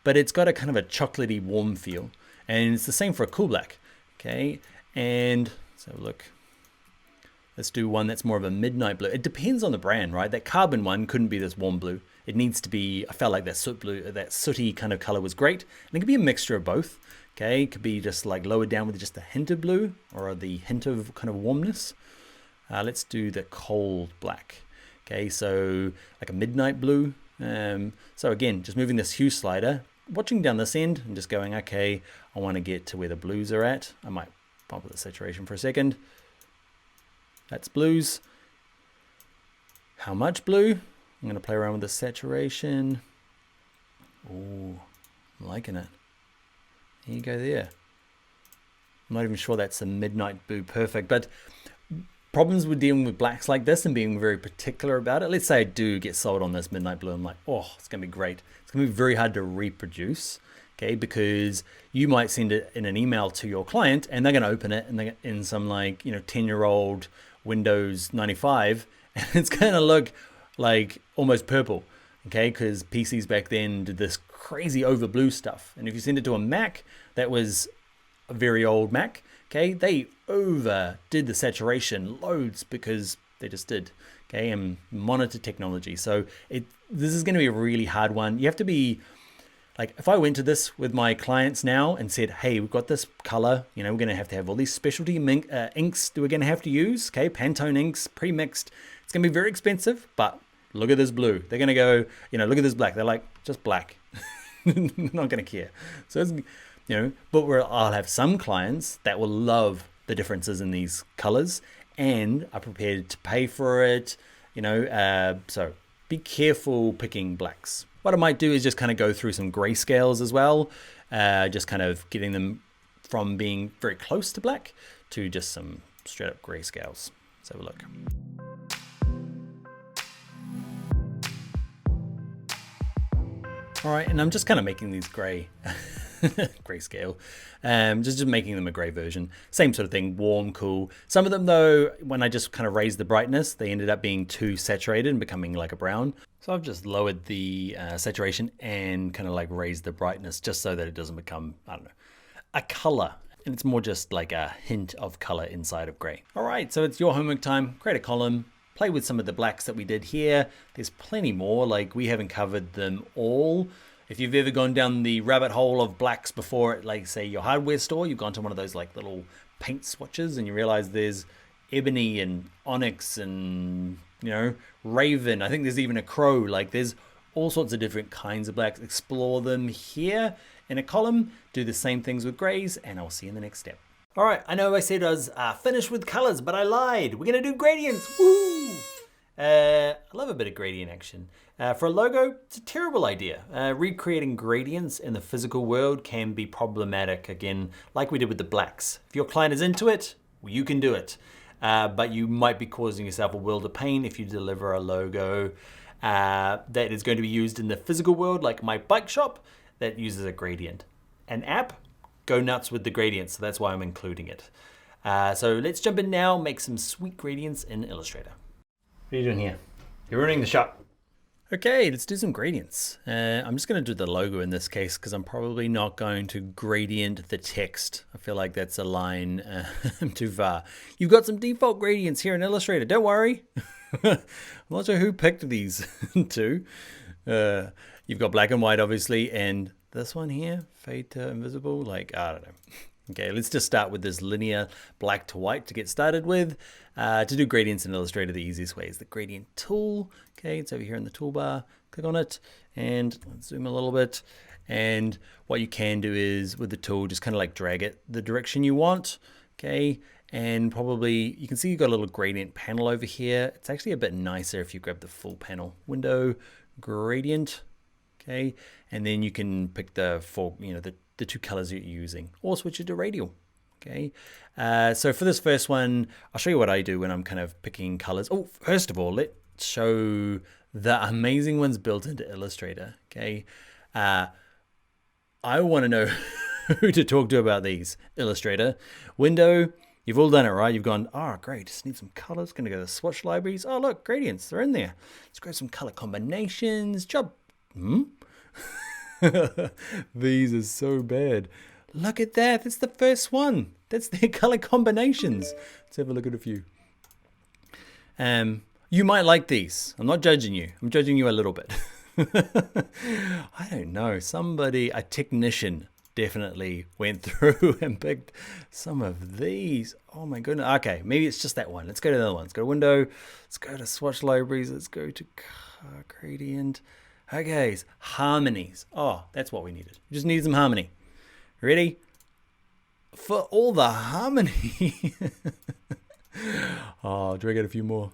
but it's got a kind of a chocolatey warm feel. And it's the same for a cool black. Okay, and so look, let's do one that's more of a midnight blue. It depends on the brand, right? That carbon one couldn't be this warm blue. It needs to be, I felt like that soot blue, that sooty kind of color was great. And it could be a mixture of both. Okay, it could be just like lowered down with just a hint of blue or the hint of kind of warmness. Let's do the cold black. Okay, so like a midnight blue. So again, just moving this hue slider, watching down this end and just going, okay, I want to get to where the blues are at. I might bump up the saturation for a second. That's blues. How much blue? I'm going to play around with the saturation. Oh, I'm liking it. There you go there. I'm not even sure that's a midnight blue perfect, but problems with dealing with blacks like this and being very particular about it. Let's say I do get sold on this midnight blue. I'm like, oh, it's going to be great. It's going to be very hard to reproduce, okay? Because you might send it in an email to your client and they're going to open it and they're in some 10-year-old Windows 95, and it's going to look like almost purple, okay? Because PCs back then did this crazy over blue stuff. And if you send it to a Mac that was a very old Mac, okay, they overdid the saturation loads because they just did, okay, and monitor technology. So this is going to be a really hard one. You have to be, like, if I went to this with my clients now and said, hey, we've got this color, we're going to have all these specialty inks that we're going to have to use, okay, Pantone inks, pre-mixed. It's going to be very expensive, but look at this blue. They're going to go, look at this black. They're like, just black. Not going to care. So it's, but I'll have some clients that will love the differences in these colors and are prepared to pay for it, so be careful picking blacks. What I might do is just kind of go through some grayscales as well, just kind of getting them from being very close to black to just some straight up grayscales. Let's have a look. All right, and I'm just kind of making these gray grayscale, just making them a gray version. Same sort of thing, warm, cool. Some of them though, when I just kind of raised the brightness, they ended up being too saturated and becoming like a brown. So I've just lowered the saturation and kind of like raised the brightness just so that it doesn't become, I don't know, a color. And it's more just like a hint of color inside of gray. All right, so it's your homework time. Create a column. Play with some of the blacks that we did here. There's plenty more, like we haven't covered them all. If you've ever gone down the rabbit hole of blacks before at, like, say, your hardware store, you've gone to one of those like little paint swatches and you realize there's ebony and onyx and, raven. I think there's even a crow. Like, there's all sorts of different kinds of blacks. Explore them here in a column. Do the same things with grays, and I'll see you in the next step. All right, I know I said I was finished with colors, but I lied. We're gonna do gradients. Woo! I love a bit of gradient action. For a logo, it's a terrible idea. Recreating gradients in the physical world can be problematic, again, like we did with the blacks. If your client is into it, well, you can do it. But you might be causing yourself a world of pain if you deliver a logo that is going to be used in the physical world, like my bike shop, that uses a gradient. An app, go nuts with the gradients, so that's why I'm including it. So let's jump in now, make some sweet gradients in Illustrator. What are you doing here? You're ruining the shot. Okay, let's do some gradients. I'm just going to do the logo in this case because I'm probably not going to gradient the text. I feel like that's a line too far. You've got some default gradients here in Illustrator. Don't worry. I'm not sure who picked these two. You've got black and white, obviously, and this one here, fade to invisible. Like, I don't know. Okay, let's just start with this linear black to white to get started with. To do gradients in Illustrator, the easiest way is the gradient tool. Okay, it's over here in the toolbar. Click on it and let's zoom a little bit. And what you can do is with the tool, just kind of like drag it the direction you want. Okay, and probably you can see you've got a little gradient panel over here. It's actually a bit nicer if you grab the full panel. Window, gradient. Okay, and then you can pick the four, the two colors you're using, or switch it to radial. Okay, so for this first one, I'll show you what I do when I'm kind of picking colors. Oh, first of all, let's show the amazing ones built into Illustrator. Okay, I want to know who to talk to about these. Illustrator, window, you've all done it, right? You've gone, oh, great, just need some colors. Gonna go to swatch libraries. Oh, look, gradients, they're in there. Let's grab some color combinations. Job. These are so bad. Look at that. That's the first one. That's their color combinations. Let's have a look at a few. You might like these. I'm not judging you. I'm judging you a little bit. I don't know. A technician definitely went through and picked some of these. Oh my goodness. Okay, maybe it's just that one. Let's go to the other one. Let's go to window. Let's go to swatch libraries. Let's go to gradient. Okay, harmonies. Oh, that's what we needed. We just needed some harmony. Ready? For all the harmony. Oh, drag out a few more.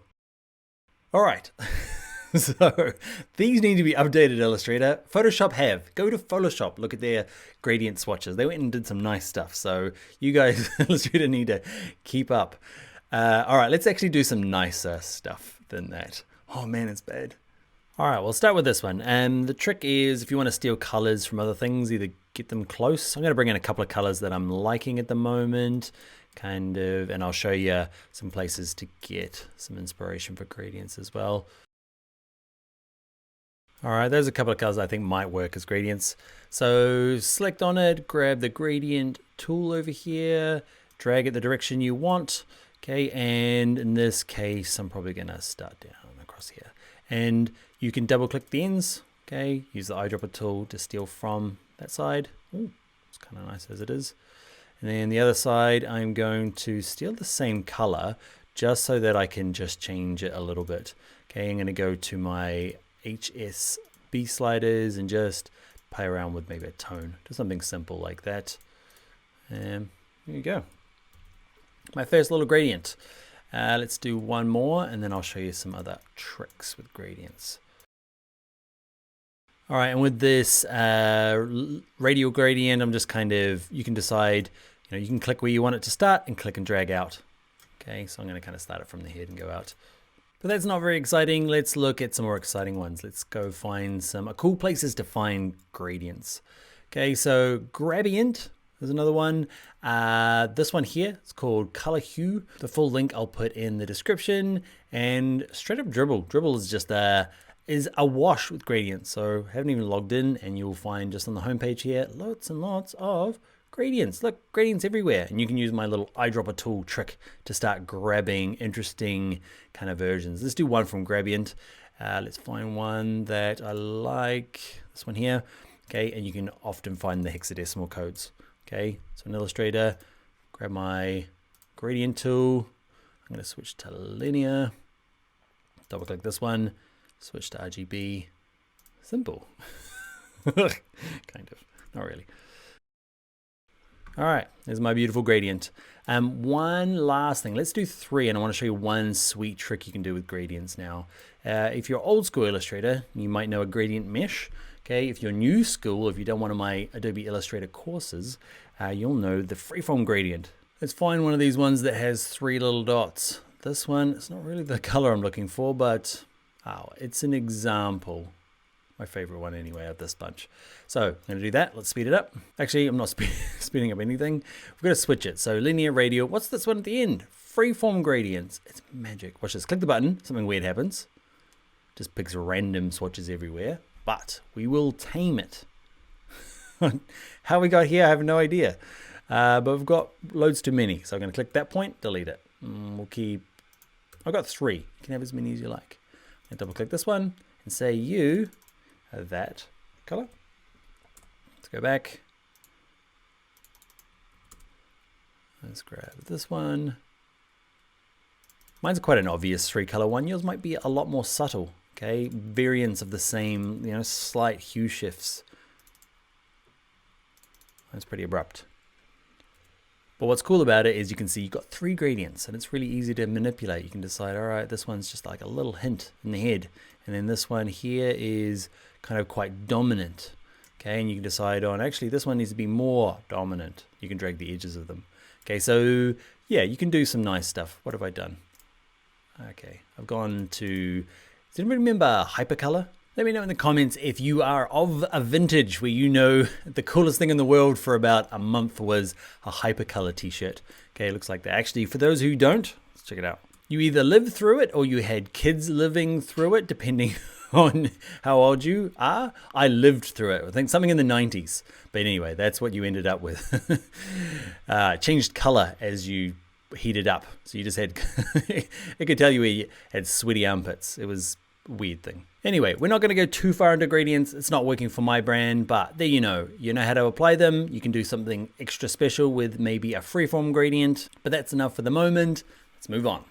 All right. So these need to be updated, Illustrator. Photoshop have. Go to Photoshop. Look at their gradient swatches. They went and did some nice stuff. So you guys, Illustrator, need to keep up. All right, let's actually do some nicer stuff than that. Oh man, it's bad. All right, we'll start with this one. And the trick is if you want to steal colors from other things, either get them close. I'm going to bring in a couple of colors that I'm liking at the moment, and I'll show you some places to get some inspiration for gradients as well. All right, there's a couple of colors I think might work as gradients. So select on it, grab the gradient tool over here, drag it the direction you want. Okay, and in this case, I'm probably going to start down across here. And you can double click the ends, okay? Use the eyedropper tool to steal from that side. Ooh, it's kind of nice as it is. And then the other side, I'm going to steal the same color just so that I can just change it a little bit. Okay, I'm going to go to my HSB sliders and just play around with maybe a tone. Do something simple like that. And there you go. My first little gradient. Let's do one more and then I'll show you some other tricks with gradients. All right, and with this radial gradient, I'm just you can decide, you can click where you want it to start and click and drag out. Okay, so I'm going to kind of start it from the head and go out. But that's not very exciting. Let's look at some more exciting ones. Let's go find some cool places to find gradients. Okay, so gradient. There's another one. This one here, it's called Color Hue. The full link I'll put in the description. And straight up Dribble. Dribble is just is awash with gradients. So haven't even logged in, and you'll find just on the homepage here lots and lots of gradients. Look, gradients everywhere. And you can use my little eyedropper tool trick to start grabbing interesting kind of versions. Let's do one from gradient. Let's find one that I like. This one here. Okay, and you can often find the hexadecimal codes. Okay, so in Illustrator, grab my gradient tool. I'm going to switch to linear. Double click this one. Switch to RGB. Simple. Kind of, not really. All right, there's my beautiful gradient. One last thing, let's do 3, and I want to show you one sweet trick you can do with gradients now. If you're old school Illustrator, you might know a gradient mesh. Okay, if you're new school, if you done one of my Adobe Illustrator courses, you'll know the freeform gradient. Let's find one of these ones that has 3 little dots. This one, it's not really the color I'm looking for, but it's an example. My favorite one anyway of this bunch. So I'm going to do that. Let's speed it up. Actually, I'm not speeding up anything. We're going to switch it. So linear, radial. What's this one at the end? Freeform gradients. It's magic. Watch this. Click the button. Something weird happens. just picks random swatches everywhere, but we will tame it. How we got here, I have no idea. But we've got loads too many. So I'm going to click that point, delete it. We'll keep, I've got 3. You can have as many as you like. And double click this one and say you are that color. Let's go back. Let's grab this one. Mine's quite an obvious 3-color one. Yours might be a lot more subtle. Okay, variants of the same, you know, slight hue shifts. That's pretty abrupt. But what's cool about it is you can see you've got 3 gradients and it's really easy to manipulate. You can decide, all right, this one's just like a little hint in the head. And then this one here is kind of quite dominant. Okay, and you can decide on, actually, this one needs to be more dominant. You can drag the edges of them. Okay, so yeah, you can do some nice stuff. What have I done? Okay, I've gone to, does anybody remember Hypercolor? Let me know in the comments if you are of a vintage where you know the coolest thing in the world for about a month was a Hypercolor t-shirt. Okay, it looks like that. Actually, for those who don't, let's check it out. You either lived through it or you had kids living through it, depending on how old you are. I lived through it. I think something in the 90s. But anyway, that's what you ended up with. Changed color as you heated up. So you just had, it could tell you where you had sweaty armpits. It was a weird thing. Anyway, we're not going to go too far into gradients. It's not working for my brand, but there you know how to apply them. You can do something extra special with maybe a freeform gradient, but that's enough for the moment. Let's move on.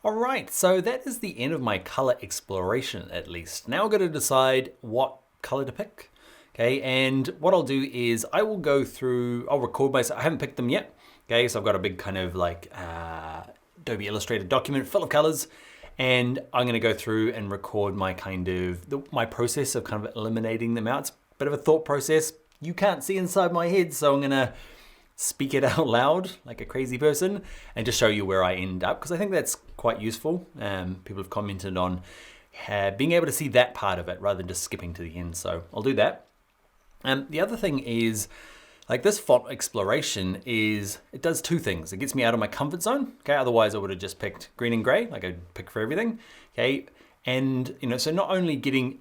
All right, so that is the end of my color exploration, at least. Now I've got to decide what color to pick. Okay, and what I'll do is I will go through, I'll record myself. I haven't picked them yet. Okay, so I've got a big kind of like Adobe Illustrator document full of colors, and I'm going to go through and record my kind of, my process of kind of eliminating them out. It's a bit of a thought process. You can't see inside my head, so I'm going to speak it out loud like a crazy person and just show you where I end up, because I think that's quite useful. People have commented on being able to see that part of it rather than just skipping to the end, so I'll do that. The other thing is, like this font exploration is, it does 2 things. It gets me out of my comfort zone, okay? Otherwise I would have just picked green and gray, like I'd pick for everything, okay? And, so not only getting,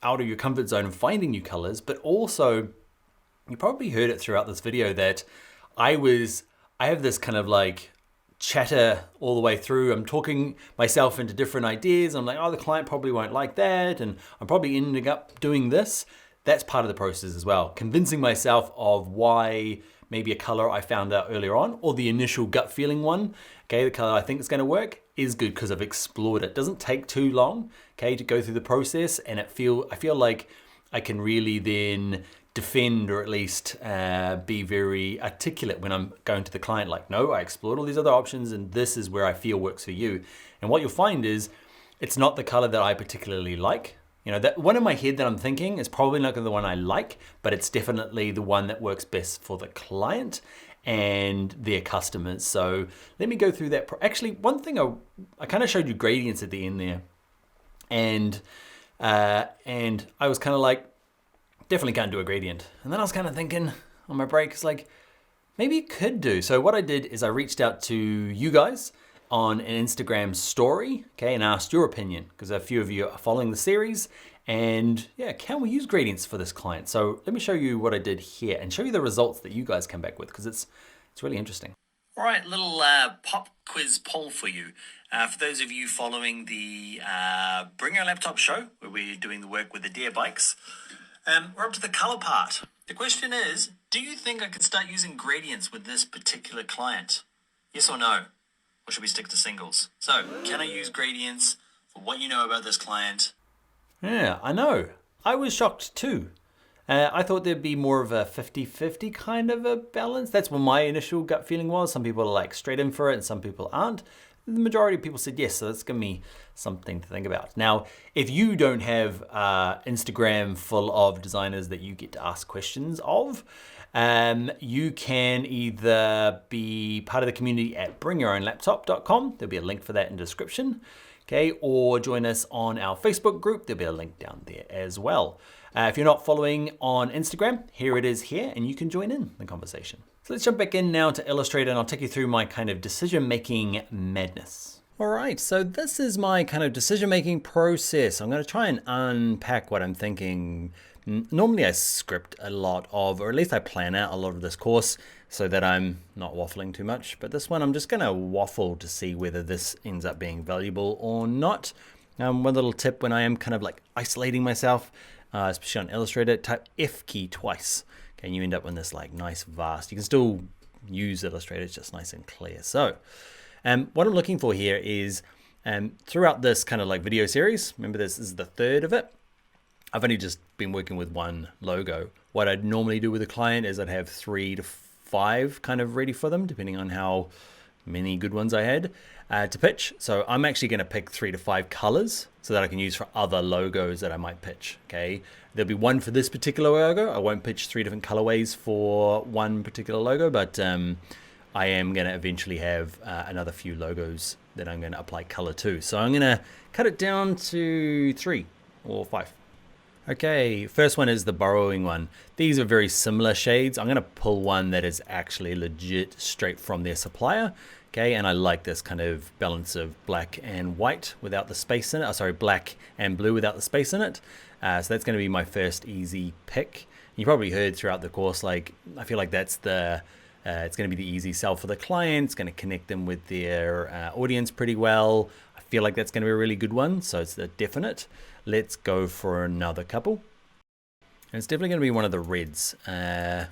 out of your comfort zone and finding new colors, but also, you probably heard it throughout this video that I have this kind of like chatter all the way through. I'm talking myself into different ideas. I'm like, oh, the client probably won't like that, and I'm probably ending up doing this. That's part of the process as well. Convincing myself of why maybe a color I found out earlier on, or the initial gut feeling one, okay, the color I think is gonna work is good because I've explored it. It doesn't take too long, okay, to go through the process, and I feel like I can really then defend, or at least be very articulate when I'm going to the client, like, no, I explored all these other options and this is where I feel works for you. And what you'll find is, it's not the color that I particularly like. That one in my head that I'm thinking is probably not the one I like, but it's definitely the one that works best for the client and their customers. So let me go through that. Actually, one thing I kind of showed you gradients at the end there, and I was kind of like, definitely can't do a gradient. And then I was kind of thinking on my break, it's like, maybe it could do. So what I did is I reached out to you guys on an Instagram story, okay, and asked your opinion, because a few of you are following the series, and yeah, can we use gradients for this client? So let me show you what I did here and show you the results that you guys come back with, because it's really interesting. All right, little pop quiz poll for you. For those of you following the Bring Your Laptop show, where we're doing the work with the Deer bikes, we're up to the color part. The question is, do you think I could start using gradients with this particular client? Yes or no? Or should we stick to singles? So, can I use gradients for what you know about this client? Yeah, I know. I was shocked too. I thought there'd be more of a 50-50 kind of a balance. That's what my initial gut feeling was. Some people are like straight in for it and some people aren't. The majority of people said yes, so that's gonna be something to think about. Now, if you don't have Instagram full of designers that you get to ask questions of, you can either be part of the community at bringyourownlaptop.com. There'll be a link for that in the description, okay? Or join us on our Facebook group. There'll be a link down there as well. If you're not following on Instagram, here it is here, and you can join in the conversation. So let's jump back in now to Illustrator, and I'll take you through my kind of decision-making madness. All right, so this is my kind of decision-making process. I'm going to try and unpack what I'm thinking. Normally I script a lot of, or at least I plan out a lot of this course so that I'm not waffling too much. But this one, I'm just going to waffle to see whether this ends up being valuable or not. One little tip when I am kind of like isolating myself, especially on Illustrator, type F key twice. Okay, and you end up in this like nice vast, you can still use Illustrator, it's just nice and clear. So what I'm looking for here is throughout this kind of like video series, remember this is the third of it, I've only just been working with one logo. What I'd normally do with a client is I'd have 3 to 5 kind of ready for them, depending on how many good ones I had to pitch. So I'm actually going to pick 3 to 5 colors so that I can use for other logos that I might pitch. Okay, there'll be one for this particular logo. I won't pitch 3 different colorways for one particular logo, but I am going to eventually have another few logos that I'm going to apply color to. So I'm going to cut it down to 3 or 5. Okay, first one is the borrowing one. These are very similar shades. I'm going to pull one that is actually legit straight from their supplier. Okay, and I like this kind of balance of black and white without the space in it. Oh, sorry, black and blue without the space in it. So that's going to be my first easy pick. You probably heard throughout the course, like I feel like that's the it's going to be the easy sell for the client. It's going to connect them with their audience pretty well. I feel like that's going to be a really good one. So it's a definite. Let's go for another couple. And it's definitely going to be one of the reds. I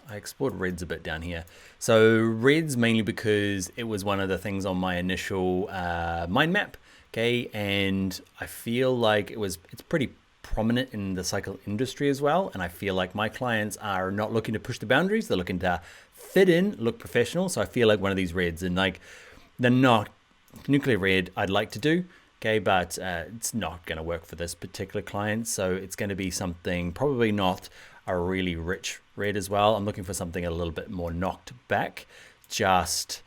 explored reds a bit down here. So reds mainly because it was one of the things on my initial mind map. Okay, and I feel like it's pretty prominent in the cycle industry as well. And I feel like my clients are not looking to push the boundaries. They're looking to fit in, look professional. So I feel like one of these reds, and like they're not nuclear red I'd like to do. Okay, but it's not going to work for this particular client. So it's going to be something, probably not a really rich red as well. I'm looking for something a little bit more knocked back, just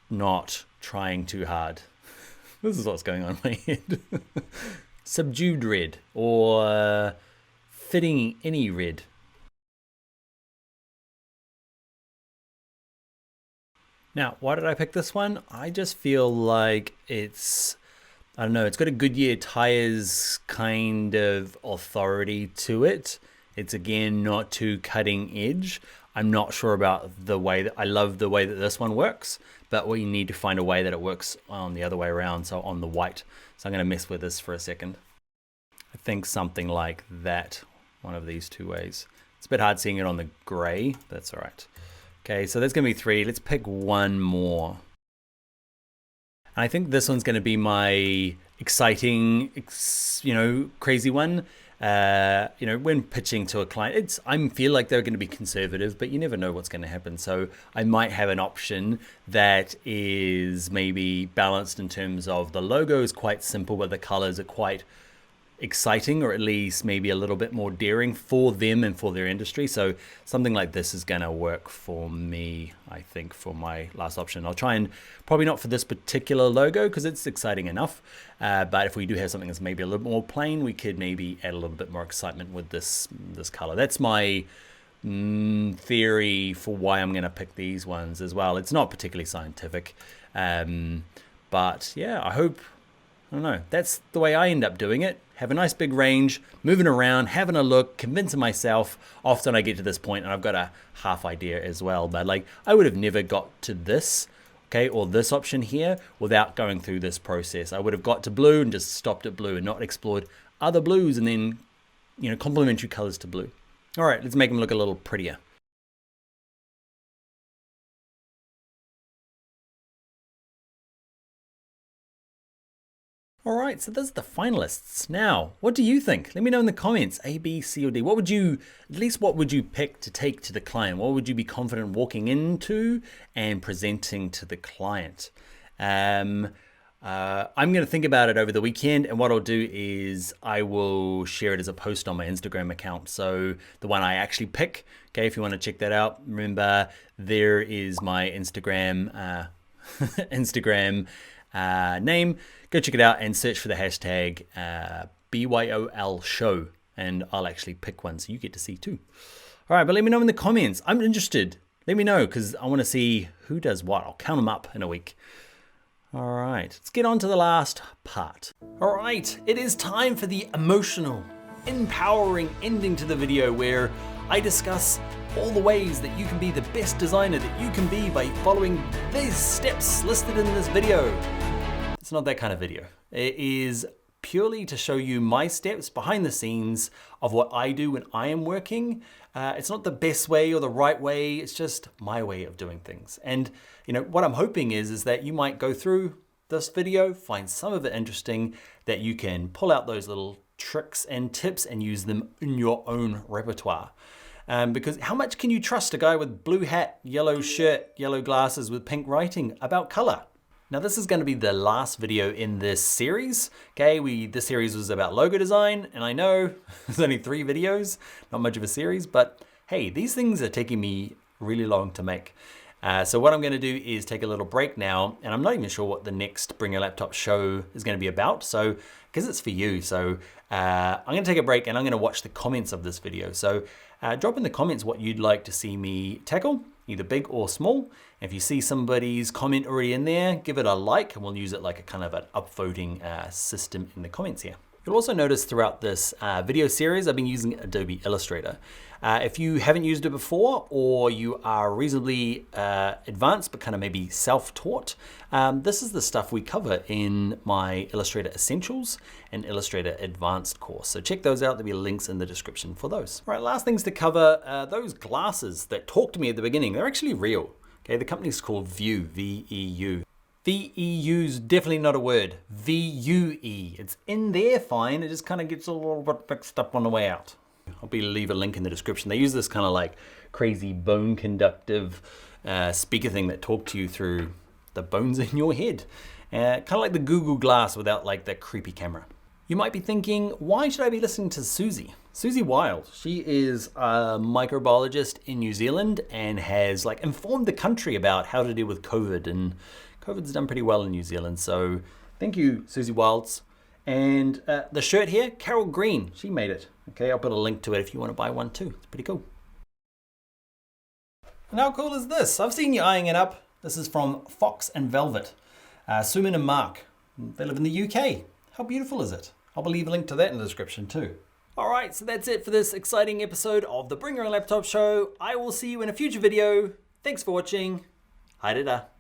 not trying too hard. This is what's going on in my head. Subdued red or fitting any red. Now, why did I pick this one? I just feel like it's, I don't know, it's got a Goodyear tires kind of authority to it. It's again, not too cutting edge. I'm not sure about the way that, I love the way that this one works, but we need to find a way that it works on the other way around, so on the white. So I'm gonna mess with this for a second. I think something like that, one of these two ways. It's a bit hard seeing it on the gray, that's all right. Okay, so there's gonna be 3. Let's pick one more. And I think this one's gonna be my exciting, crazy one. When pitching to a client, I feel like they're gonna be conservative, but you never know what's gonna happen. So I might have an option that is maybe balanced in terms of the logo is quite simple, but the colors are quite exciting, or at least maybe a little bit more daring for them and for their industry. So something like this is going to work for me, I think, for my last option. I'll try and probably not for this particular logo because it's exciting enough, but if we do have something that's maybe a little bit more plain, we could maybe add a little bit more excitement with this color. That's my theory for why I'm going to pick these ones as well. It's not particularly scientific, but yeah, I hope, I don't know, that's the way I end up doing it. Have a nice big range, moving around, having a look, convincing myself. Often I get to this point and I've got a half idea as well, but like I would have never got to this, okay, or this option here without going through this process. I would have got to blue and just stopped at blue and not explored other blues and then, complementary colors to blue. All right, let's make them look a little prettier. All right, so those are the finalists. Now, what do you think? Let me know in the comments, A, B, C, or D. What would you pick to take to the client? What would you be confident walking into and presenting to the client? I'm going to think about it over the weekend, and what I'll do is I will share it as a post on my Instagram account. So the one I actually pick, okay, if you want to check that out, remember there is my Instagram name. Go check it out and search for the hashtag BYOL show, and I'll actually pick one so you get to see too. All right, but let me know in the comments. I'm interested. Let me know because I want to see who does what. I'll count them up in a week. All right, let's get on to the last part. All right, it is time for the emotional, empowering ending to the video where I discuss all the ways that you can be the best designer that you can be by following these steps listed in this video. It's not that kind of video. It is purely to show you my steps behind the scenes of what I do when I am working. It's not the best way or the right way, it's just my way of doing things. And you know what I'm hoping is that you might go through this video, find some of it interesting, that you can pull out those little tricks and tips and use them in your own repertoire. Because how much can you trust a guy with blue hat, yellow shirt, yellow glasses with pink writing about color? Now this is going to be the last video in this series. Okay, this series was about logo design, and I know there's only 3 videos, not much of a series, but hey, these things are taking me really long to make. So what I'm going to do is take a little break now, and I'm not even sure what the next Bring Your Laptop show is going to be about. So because it's for you, so I'm going to take a break and I'm going to watch the comments of this video. So drop in the comments what you'd like to see me tackle, either big or small. If you see somebody's comment already in there, give it a like, and we'll use it like a kind of an upvoting system in the comments here. You'll also notice throughout this video series, I've been using Adobe Illustrator. If you haven't used it before, or you are reasonably advanced, but kind of maybe self-taught, this is the stuff we cover in my Illustrator Essentials and Illustrator Advanced course. So check those out, there'll be links in the description for those. All right, last things to cover, those glasses that talked to me at the beginning, they're actually real. Okay, the company's called VIEW, V-E-U. V-E-U's definitely not a word, V-U-E. It's in there fine, it just kind of gets a little bit mixed up on the way out. I'll leave a link in the description. They use this kind of like crazy bone conductive speaker thing that talk to you through the bones in your head. Kind of like the Google Glass without like that creepy camera. You might be thinking, why should I be listening to Susie? Susie Wild, she is a microbiologist in New Zealand and has like informed the country about how to deal with COVID, and COVID's done pretty well in New Zealand. So thank you, Susie Wilds. And the shirt here, Carol Green, she made it. Okay, I'll put a link to it if you want to buy one too. It's pretty cool. And how cool is this? I've seen you eyeing it up. This is from Fox and Velvet, Suman and Mark. They live in the UK. How beautiful is it? I'll leave a link to that in the description too. All right, so that's it for this exciting episode of the Bring Your Laptop show. I will see you in a future video. Thanks for watching. Haere rā.